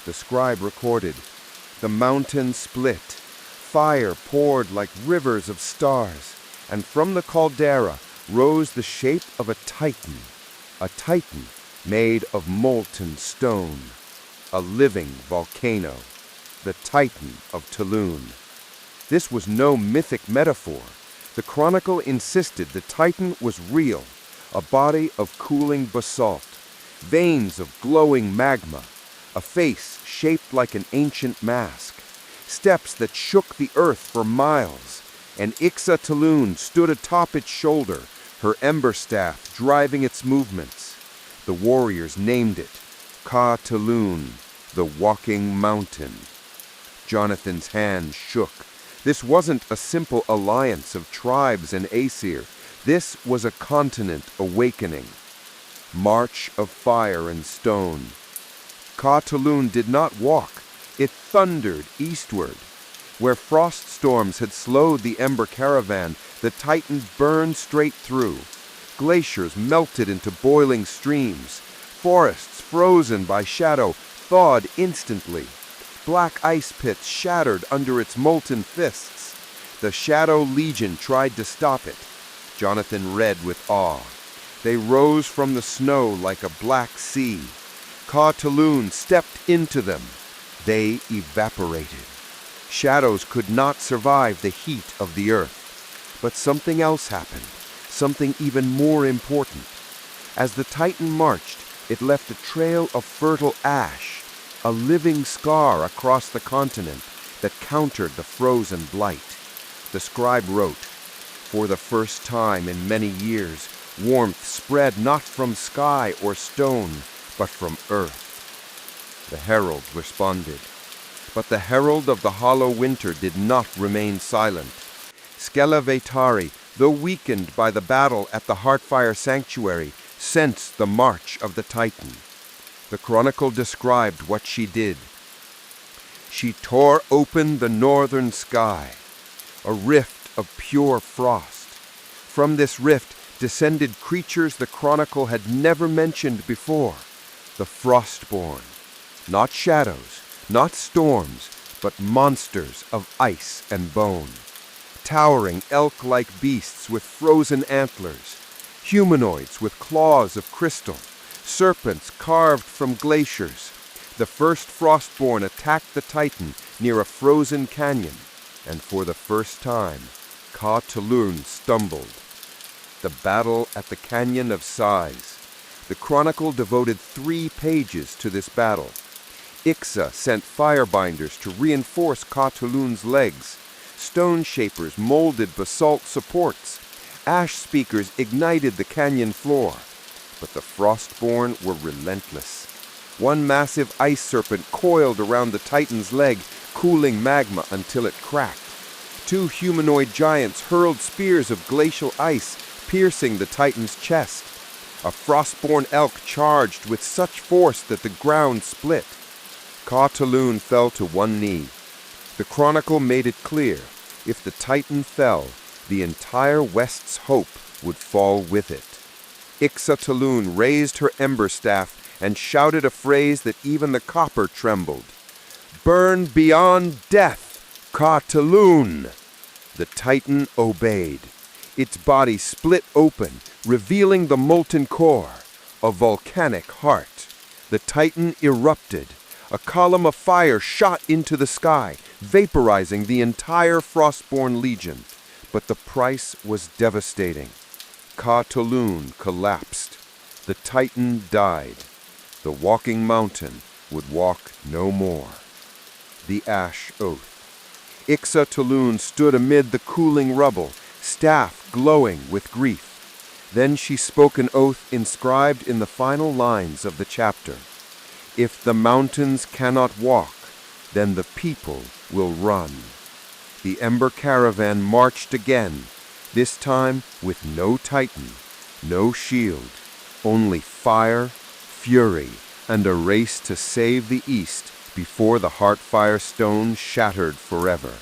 The scribe recorded, "The mountain split. Fire poured like rivers of stars, and from the caldera rose the shape of a titan made of molten stone, a living volcano, the Titan of Tulun." This was no mythic metaphor. The chronicle insisted the Titan was real, a body of cooling basalt, veins of glowing magma, a face shaped like an ancient mask, steps that shook the earth for miles, and Aesyr Tulun stood atop its shoulder, her ember staff driving its movements. The warriors named it Ka Tulun, the walking mountain. Jonathan's hand shook. This wasn't a simple alliance of tribes and Aesyr. This was a continent awakening. March of fire and stone. Ka Tulun did not walk. It thundered eastward. Where frost storms had slowed the ember caravan, the Titan burned straight through. Glaciers melted into boiling streams. Forests, frozen by shadow, thawed instantly. Black ice pits shattered under its molten fists. The Shadow Legion tried to stop it. Jonathan read with awe. They rose from the snow like a black sea. Ka Tulun stepped into them. They evaporated. Shadows could not survive the heat of the earth. But something else happened, something even more important. As the Titan marched, it left a trail of fertile ash, a living scar across the continent that countered the frozen blight. The scribe wrote, "For the first time in many years, warmth spread not from sky or stone, but from earth." The herald responded. But the herald of the hollow winter did not remain silent. Skelevatari, though weakened by the battle at the Heartfire Sanctuary, sensed the march of the Titan. The chronicle described what she did. She tore open the northern sky, a rift of pure frost. From this rift descended creatures the Chronicle had never mentioned before. The Frostborn. Not shadows, not storms, but monsters of ice and bone. Towering elk-like beasts with frozen antlers. Humanoids with claws of crystal. Serpents carved from glaciers. The first Frostborn attacked the Titan near a frozen canyon, and for the first time, Ka-Tulun stumbled. The battle at the Canyon of Sighs. The Chronicle devoted 3 pages to this battle. Aesyr sent firebinders to reinforce Ka-Tulun's legs. Stone shapers molded basalt supports. Ash speakers ignited the canyon floor. But the Frostborn were relentless. One massive ice serpent coiled around the Titan's leg, cooling magma until it cracked. 2 humanoid giants hurled spears of glacial ice, piercing the Titan's chest. A Frostborn elk charged with such force that the ground split. Ka-Tulun fell to one knee. The Chronicle made it clear, if the Titan fell, the entire West's hope would fall with it. Aesyr raised her ember staff and shouted a phrase that even the copper trembled. "Burn beyond death, Ka-Tulun!" The Titan obeyed. Its body split open, revealing the molten core, a volcanic heart. The Titan erupted. A column of fire shot into the sky, vaporizing the entire Frostborn Legion. But the price was devastating. Ka-Tulun collapsed. The Titan died. The walking mountain would walk no more. The Ash Oath. Aesyr stood amid the cooling rubble, staff glowing with grief. Then she spoke an oath inscribed in the final lines of the chapter. "If the mountains cannot walk, then the people will run." The Ember Caravan marched again, this time with no Titan, no shield, only fire, fury, and a race to save the East before the Heartfire Stone shattered forever.